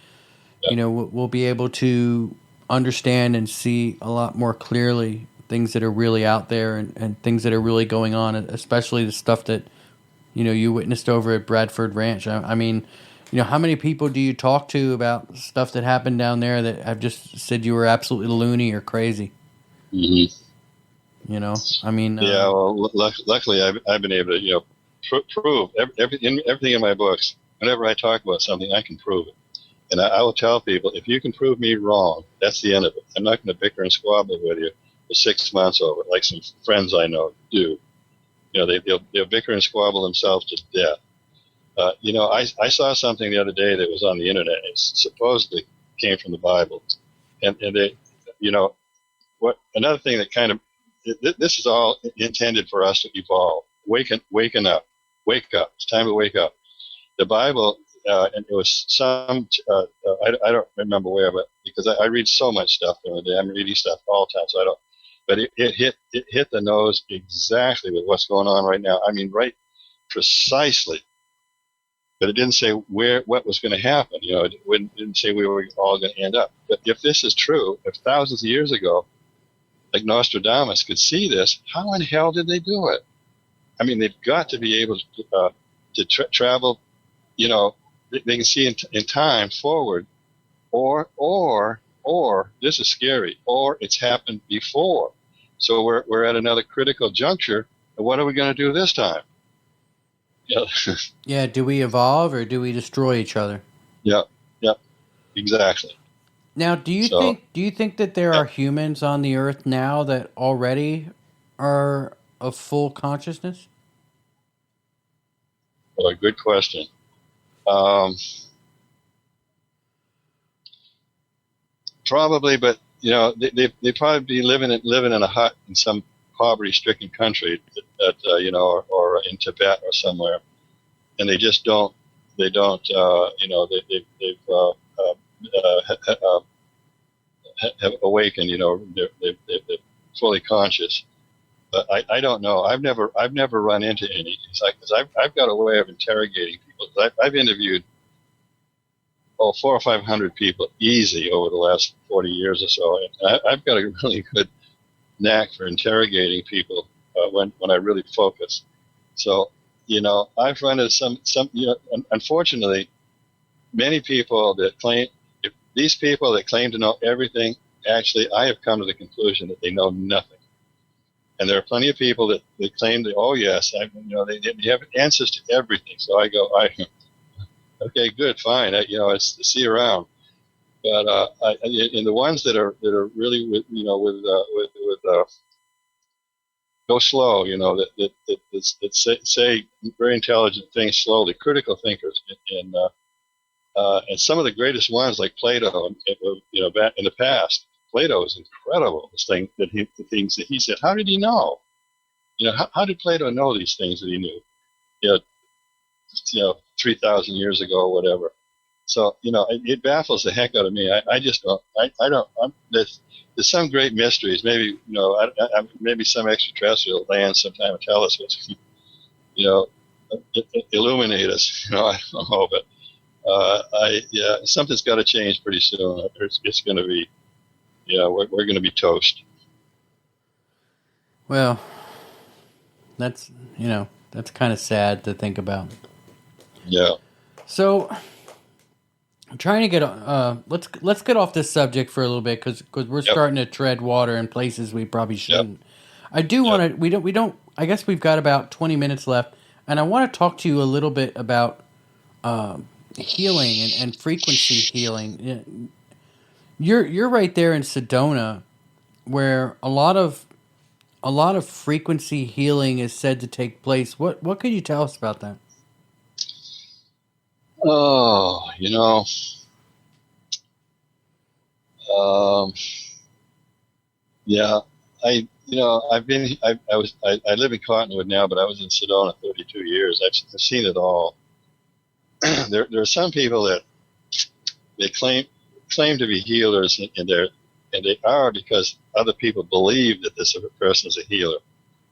Yep. we'll be able to understand and see a lot more clearly things that are really out there, and things that are really going on, especially the stuff that you witnessed over at Bradshaw Ranch. I mean, how many people do you talk to about stuff that happened down there that have just said you were absolutely loony or crazy? Mm-hmm. I mean, yeah. Well, luckily, I've been able to prove everything in my books. Whenever I talk about something, I can prove it, and I will tell people, if you can prove me wrong, that's the end of it. I'm not going to bicker and squabble with you for 6 months over it, like some friends I know do. They'll bicker and squabble themselves to death. I saw something the other day that was on the internet. It supposedly came from the Bible, and they, another thing that kind of, this is all intended for us to evolve. Waking up, wake up. It's time to wake up. The Bible, and it was some, I don't remember where, but because I read so much stuff during the day, I'm reading stuff all the time, so I don't. But it hit the nose exactly with what's going on right now. I mean, right, precisely. But it didn't say what was going to happen. It didn't say we were all going to end up. But if this is true, if thousands of years ago, like Nostradamus could see this, how in hell did they do it? I mean, they've got to be able to travel. They can see in time forward, or this is scary, or it's happened before. So we're at another critical juncture. And what are we going to do this time? Yeah. Do we evolve or do we destroy each other? Yep. Exactly. Now, do you think that there are humans on the earth now that already are of full consciousness? Well, a good question. Probably, but they probably be living in a hut in some poverty-stricken country, or in Tibet or somewhere, and they just don't. They've have awakened. They're fully conscious. But I don't know. I've never run into any. It's like, because I've got a way of interrogating people. I've interviewed 400 or 500 people easy over the last 40 years or so. And I've got a really good knack for interrogating people when I really focus. So, I've run into some, unfortunately, many people that claim, if these people that claim to know everything, actually, I have come to the conclusion that they know nothing. And there are plenty of people that claim that, oh yes, they have answers to everything. So I go, okay, good, fine. It's see you around. But in the ones that are really with go slow, that say very intelligent things slowly, critical thinkers, and some of the greatest ones like Plato, back in the past, Plato was incredible. The things that he said. How did he know? How did Plato know these things that he knew? 3,000 years ago, or whatever. So, it baffles the heck out of me. I just don't. I don't. There's some great mysteries. Maybe maybe some extraterrestrial land sometime and tell us what's, illuminate us. I don't know, but something's got to change pretty soon. It's going to be, we're going to be toast. Well, that's kind of sad to think about. Yeah. So, I'm trying to get let's get off this subject for a little bit because we're starting to tread water in places we probably shouldn't. I do want to. We don't. I guess we've got about 20 minutes left, and I want to talk to you a little bit about healing and frequency healing. You're right there in Sedona, where a lot of frequency healing is said to take place. What could you tell us about that? Oh, yeah, I live in Cottonwood now, but I was in Sedona 32 years. I've seen it all. There are some people that they claim to be healers, and they are because other people believe that this person is a healer,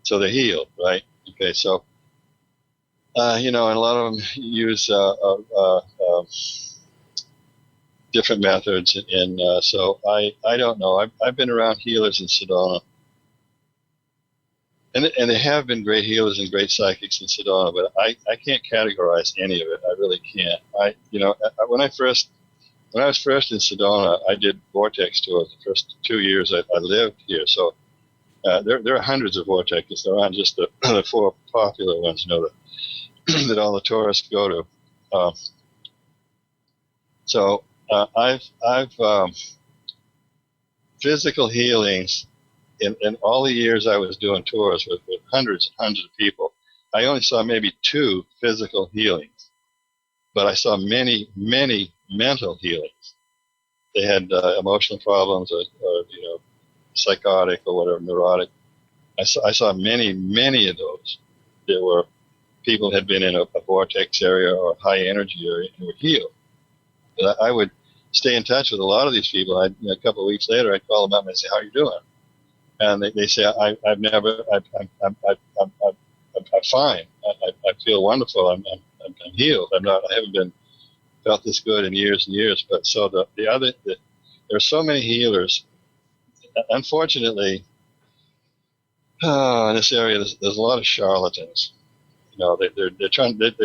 so they're healed, right? Okay, so. And a lot of them use different methods, and so I don't know. I've been around healers in Sedona, and there have been great healers and great psychics in Sedona, but I can't categorize any of it. I really can't. When I was first in Sedona, I did vortex tours the first 2 years I lived here. So there are hundreds of vortexes. There aren't just the four popular ones, that all the tourists go to. So I've physical healings in all the years I was doing tours with hundreds and hundreds of people. I only saw maybe 2 physical healings, but I saw many, many mental healings. They had emotional problems or psychotic or whatever, neurotic. I saw many, many of those. There were people had been in a vortex area or a high energy area and were healed. But I would stay in touch with a lot of these people. A couple of weeks later, I'd call them up and I'd say, "How are you doing?" And they say, I'm fine. I feel wonderful. I'm healed. I haven't felt this good in years and years." But so there are so many healers. Unfortunately, in this area, there's a lot of charlatans. They're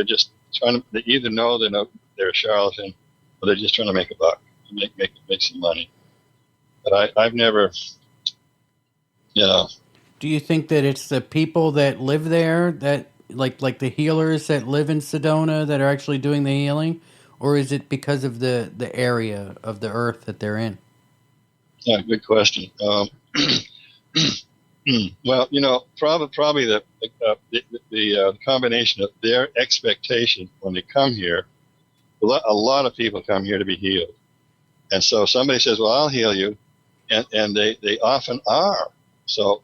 just trying to. They either know they're a charlatan, or they're just trying to make a buck, make some money. But I've never. Do you think that it's the people that live there that like the healers that live in Sedona that are actually doing the healing, or is it because of the area of the earth that they're in? Yeah, good question. Well, probably the combination of their expectation when they come here. A lot of people come here to be healed, and so somebody says, "Well, I'll heal you," and they often are. So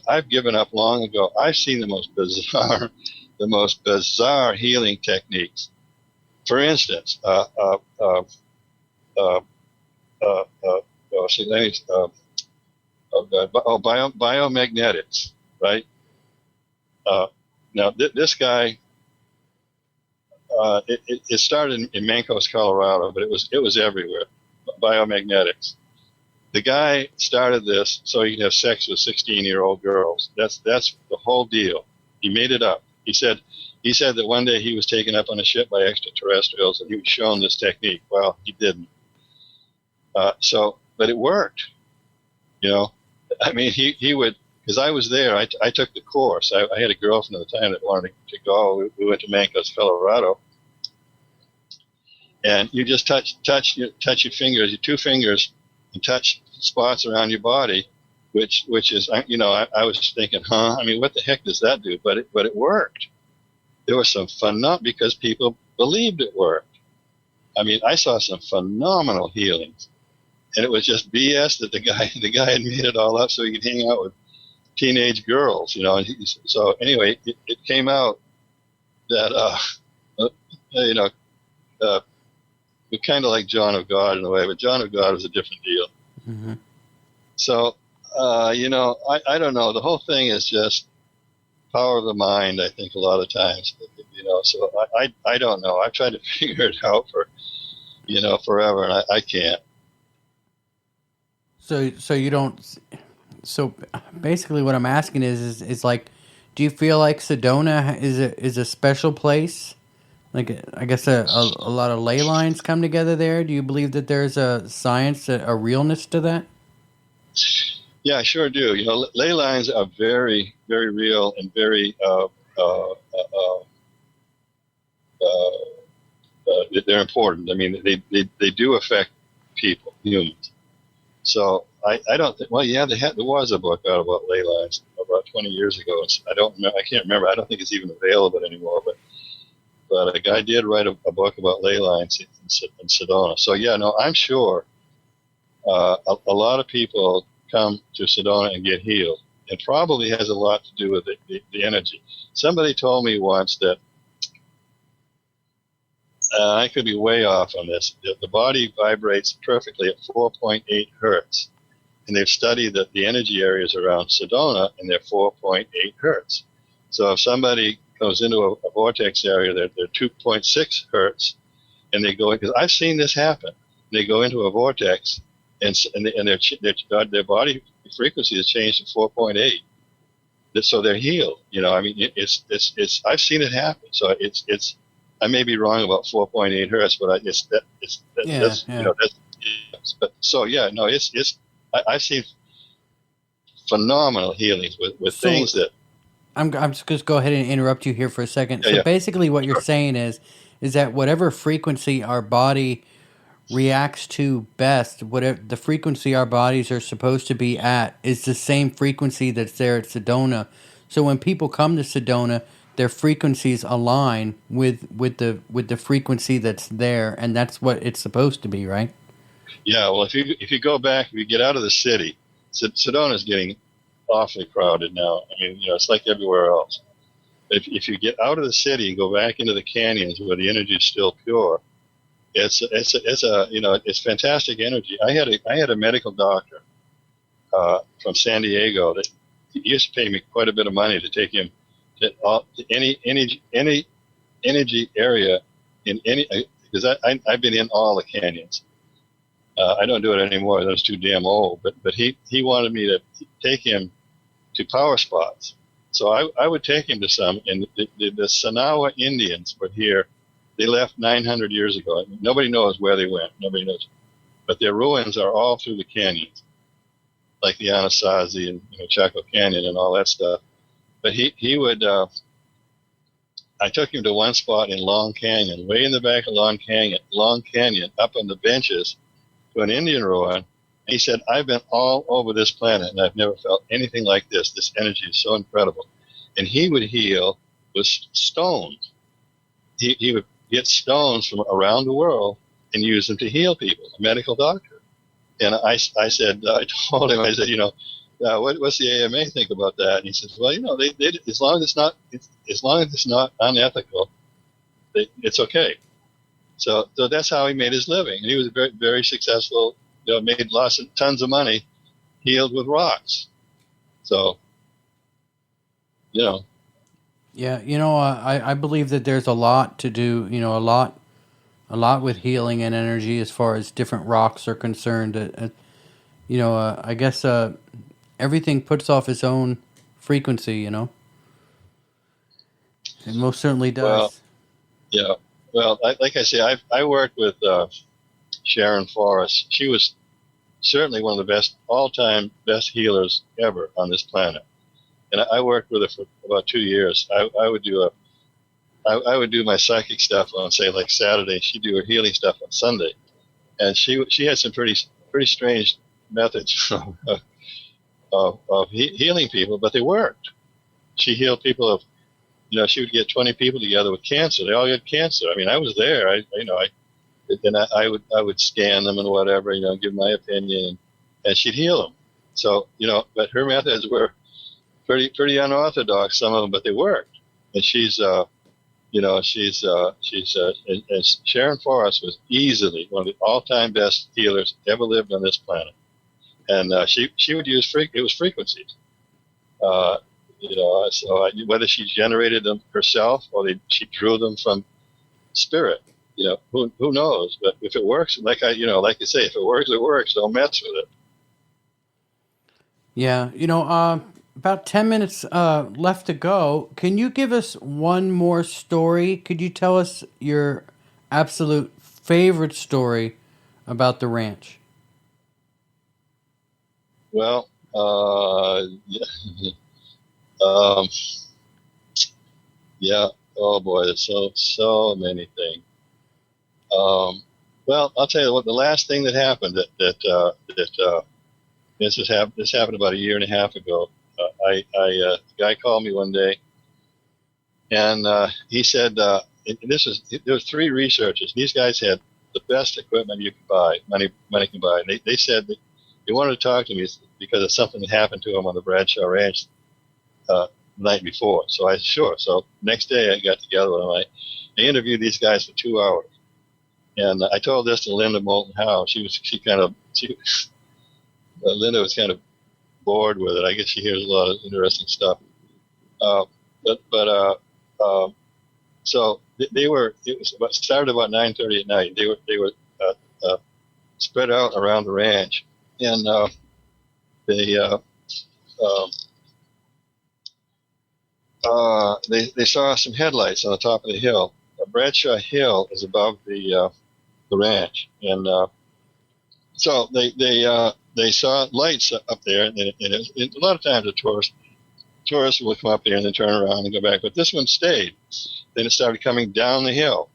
I've given up long ago. I've seen the most bizarre healing techniques. For instance, biomagnetics, right? Now this guy, it started in Mancos, Colorado, but it was everywhere. Biomagnetics. The guy started this so he could have sex with 16-year-old girls. That's the whole deal. He made it up. He said that one day he was taken up on a ship by extraterrestrials and he was shown this technique. Well, he didn't. But it worked. I mean, he would, because I was there. I took the course. I had a girlfriend at the time that wanted to go. We went to Mancos, Colorado, and you just touch your fingers, your two fingers, and touch spots around your body, which is, you know, I was thinking, I mean, what the heck does that do? But it worked. There was some because people believed it worked. I mean, I saw some phenomenal healings, and it was just BS that the guy had made it all up so he could hang out with teenage girls, you know. And so anyway, it came out that you know, we're kind of like John of God in a way, but John of God was a different deal. Mm-hmm. So you know, I don't know. The whole thing is just power of the mind, I think, a lot of times, you know. So I don't know. I've tried to figure it out for, you know, forever, and I can't. So you don't. So basically, what I'm asking is like, do you feel like Sedona is a special place? Like, I guess a lot of ley lines come together there. Do you believe that there's a science, a realness to that? Yeah, I sure do. You know, ley lines are very, very real and very they're important. I mean, they do affect people, humans. So I don't think. Well, yeah, there was a book out about ley lines about 20 years ago. I can't remember. I don't think it's even available anymore. But a guy did write a book about ley lines in Sedona. So yeah, no, I'm sure a lot of people come to Sedona and get healed. It probably has a lot to do with the energy. Somebody told me once that, I could be way off on this, the body vibrates perfectly at 4.8 hertz. And they've studied that the energy areas around Sedona, and they're 4.8 hertz. So if somebody goes into a vortex area, they're 2.6 hertz, and they go in, because I've seen this happen. They go into a vortex, and their body frequency has changed to 4.8. So they're healed. You know, I mean, it's I've seen it happen. So it's I may be wrong about 4.8 hertz, but that's you know, that's, but so yeah, no, I've seen phenomenal healings with things that. I'm just going to go ahead and interrupt you here for a second. Yeah, basically what you're saying is that whatever frequency our body reacts to best, whatever the frequency our bodies are supposed to be at, is the same frequency that's there at Sedona. So when people come to Sedona, their frequencies align with the frequency that's there, and that's what it's supposed to be, right? Yeah, well, if you go back, if you get out of the city, Sedona's getting awfully crowded now. I mean, you know, it's like everywhere else. If you get out of the city and go back into the canyons where the energy is still pure, it's you know, it's fantastic energy. I had a medical doctor from San Diego that he used to pay me quite a bit of money to take him to any energy area in any, because I've been in all the canyons. I don't do it anymore. That's too damn old. But he wanted me to take him to power spots. So I would take him to some. And the Sonawa Indians were here. They left 900 years ago. Nobody knows where they went. Nobody knows. But their ruins are all through the canyons, like the Anasazi and, you know, Chaco Canyon and all that stuff. But he would. I took him to one spot in Long Canyon, way in the back of Long Canyon, up on the benches, to an Indian ruin. And he said, "I've been all over this planet, and I've never felt anything like this. This energy is so incredible." And he would heal with stones. He would get stones from around the world and use them to heal people, a medical doctor. And I told him, I said, you know, what's the AMA think about that? And he says, well, you know, they as long as it's not unethical, it's okay. So that's how he made his living. And he was very, very successful. You know, made tons of money, healed with rocks. So, you know. Yeah, you know, I believe that there's a lot to do. You know, a lot with healing and energy as far as different rocks are concerned. You know, I guess everything puts off its own frequency. You know, it most certainly does. Well, yeah. Well, like I say, I worked with Sharon Forrest. She was certainly one of the all-time best healers ever on this planet. And I worked with her for about 2 years. I I would do my psychic stuff on, say, like Saturday. She'd do her healing stuff on Sunday, and she had some pretty strange methods of healing people, but they worked. She healed people of, she would get 20 people together with cancer. They all had cancer. I mean, I was there. I would scan them and whatever, give my opinion, and she'd heal them. So, but her methods were pretty unorthodox, some of them, but they worked. And she's and Sharon Forrest was easily one of the all-time best healers ever lived on this planet. And she would use frequencies. So whether she generated them herself or she drew them from spirit, who knows? But if it works, like you say, if it works, it works. Don't mess with it. Yeah, about 10 minutes left to go. Can you give us one more story? Could you tell us your absolute favorite story about the ranch? Well, yeah. Yeah. Oh boy, there's so many things. Well, I'll tell you what. The last thing that happened this happened about a year and a half ago. A guy called me one day, and he said, there was 3 researchers. These guys had the best equipment you could buy, money can buy. And they said that they wanted to talk to me because of something that happened to them on the Bradshaw Ranch the night before. So I said, sure. So next day I got together with them. I interviewed these guys for 2 hours, and I told this to Linda Moulton Howe. Linda was kind of bored with it. I guess she hears a lot of interesting stuff. So it started about 9:30 at night. They were spread out around the ranch, and they saw some headlights on the top of the hill. Bradshaw Hill is above the ranch, and so they saw lights up there, and a lot of times the tourists will come up here and then turn around and go back, but this one stayed. Then it started coming down the hill.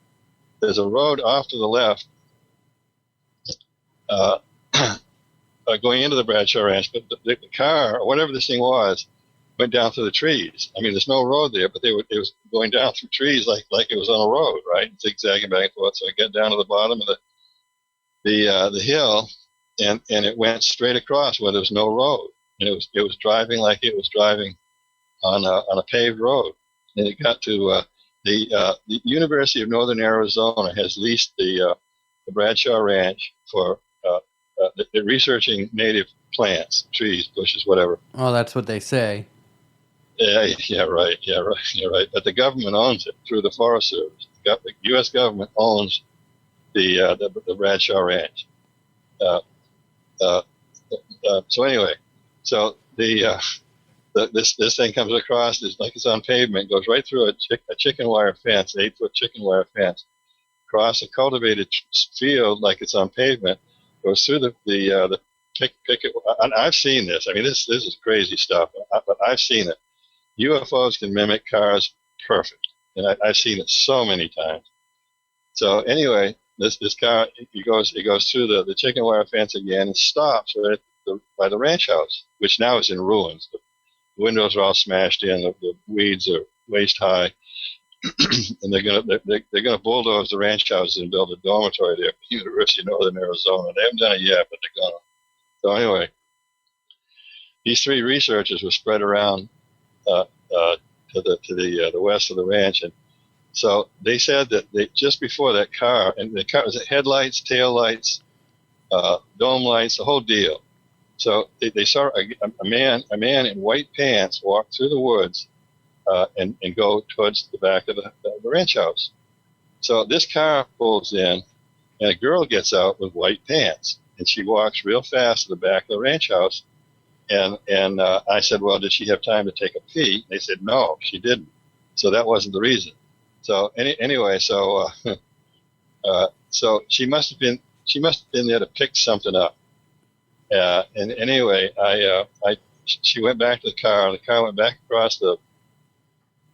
There's a road off to the left going into the Bradshaw Ranch, but the car, or whatever this thing was, went down through the trees. I mean, there's no road there, but it was going down through trees like it was on a road, right? Zigzagging back and forth. So I got down to the bottom of the hill, and it went straight across where there was no road, and it was driving like it was driving on a paved road. And it got to the University of Northern Arizona has leased the Bradshaw Ranch for they're researching native plants, trees, bushes, whatever. Oh, that's what they say. Yeah, right. But the government owns it through the Forest Service. The U.S. government owns the Bradshaw Ranch. So anyway, so this thing comes across, it's like it's on pavement, goes right through a chicken wire fence, an 8-foot chicken wire fence, across a cultivated field like it's on pavement, goes through the picket. And I've seen this. I mean, this is crazy stuff, but I've seen it. UFOs can mimic cars perfect, and I've seen it so many times. So anyway, this car it goes through the chicken wire fence again and stops right by the ranch house, which now is in ruins. The windows are all smashed in. The weeds are waist high, and they're gonna bulldoze the ranch house and build a dormitory there at the University of Northern Arizona. They haven't done it yet, but they're gonna. So anyway, these 3 researchers were spread around to the west of the ranch, and so they said that just before that car, and the car was headlights, tail lights, dome lights, the whole deal. So they saw a man in white pants walk through the woods and go towards the back of the ranch house. So this car pulls in, and a girl gets out with white pants, and she walks real fast to the back of the ranch house. And I said, well, did she have time to take a pee? They said, no, she didn't. So that wasn't the reason. So anyway, so she must have been there to pick something up. And anyway, she went back to the car. The car went back across the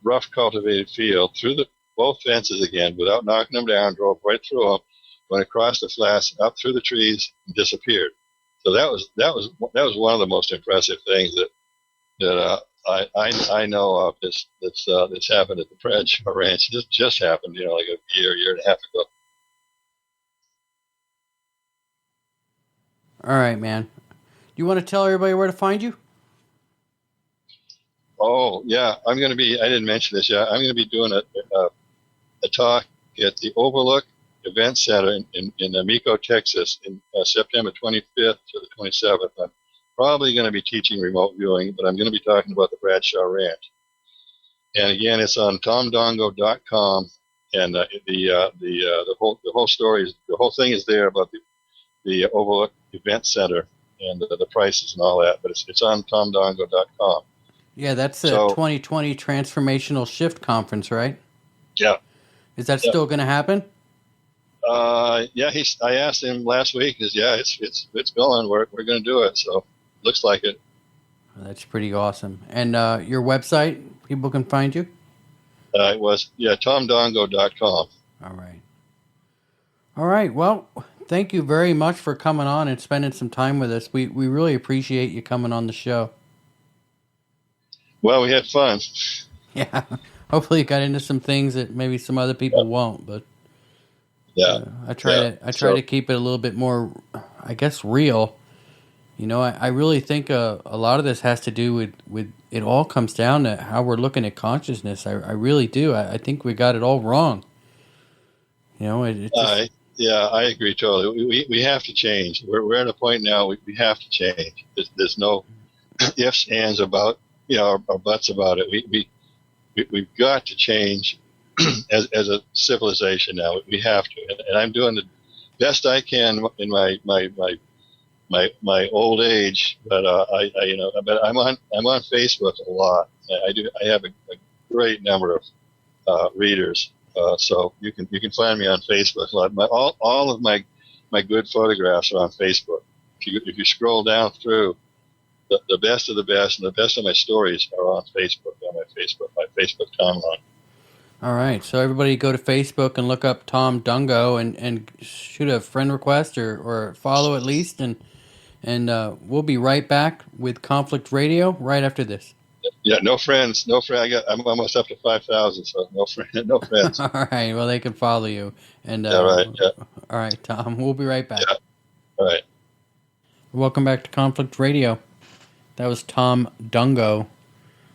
rough cultivated field through both fences again without knocking them down, drove right through them, went across the flats, up through the trees, and disappeared. So that was one of the most impressive things that I know of that's happened at the Bradshaw Ranch. This just happened, like a year and a half ago. All right, man. Do you want to tell everybody where to find you? Oh, yeah. I didn't mention this yet. I'm going to be doing a talk at the Overlook Event Center in Amico, Texas, in September 25th to the 27th. I'm probably going to be teaching remote viewing, but I'm going to be talking about the Bradshaw Ranch. And again, it's on tomdongo.com, and the whole story is, the whole thing is there about the Overlook Event Center and the prices and all that. But it's on tomdongo.com. Yeah, that's the 2020 Transformational Shift Conference, right? Yeah. Is that still going to happen? Yeah. I asked him last week. He says, it's going. We're going to do it. So looks like it. That's pretty awesome. And your website, people can find you? It was tomdongo.com. All right. Well, thank you very much for coming on and spending some time with us. We really appreciate you coming on the show. Well, we had fun. Yeah. Hopefully you got into some things that maybe some other people won't, but I try to keep it a little bit more, I guess, real. I really think a lot of this has to do with it all comes down to how we're looking at consciousness. I really do. I think we got it all wrong. I agree totally. We have to change. We're at a point now we have to change. There's no ifs, ands about, or buts about it. We've got to change as a civilization now. We have to, and I'm doing the best I can in my old age. But but I'm on Facebook a lot. I have a great number of readers. So you can find me on Facebook a lot. All of my good photographs are on Facebook. If you scroll down through, the best of the best and the best of my stories are on Facebook, my Facebook timeline. All right, so everybody go to Facebook and look up Tom Dongo and shoot a friend request or follow at least, and we'll be right back with Conflict Radio right after this. Yeah, no friends. I'm almost up to 5,000, so no friends. All right, well they can follow you. And all right, yeah. All right, Tom, we'll be right back. Yeah. All right. Welcome back to Conflict Radio. That was Tom Dongo.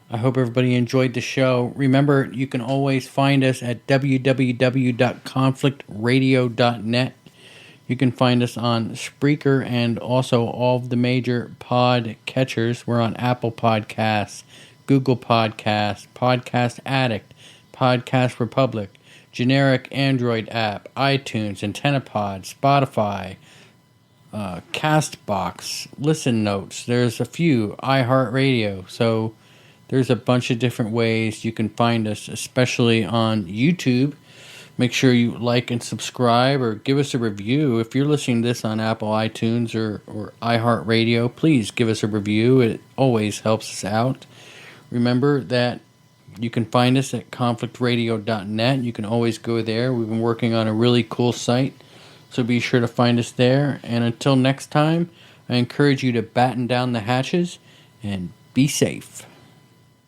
I hope everybody enjoyed the show. Remember, you can always find us at www.conflictradio.net. You can find us on Spreaker and also all of the major pod catchers. We're on Apple Podcasts, Google Podcasts, Podcast Addict, Podcast Republic, generic Android app, iTunes, AntennaPod, Spotify, Castbox, Listen Notes. There's a few, iHeartRadio. So there's a bunch of different ways you can find us, especially on YouTube. Make sure you like and subscribe or give us a review. If you're listening to this on Apple iTunes or iHeartRadio, please give us a review. It always helps us out. Remember that you can find us at conflictradio.net. You can always go there. We've been working on a really cool site, so be sure to find us there. And until next time, I encourage you to batten down the hatches and be safe.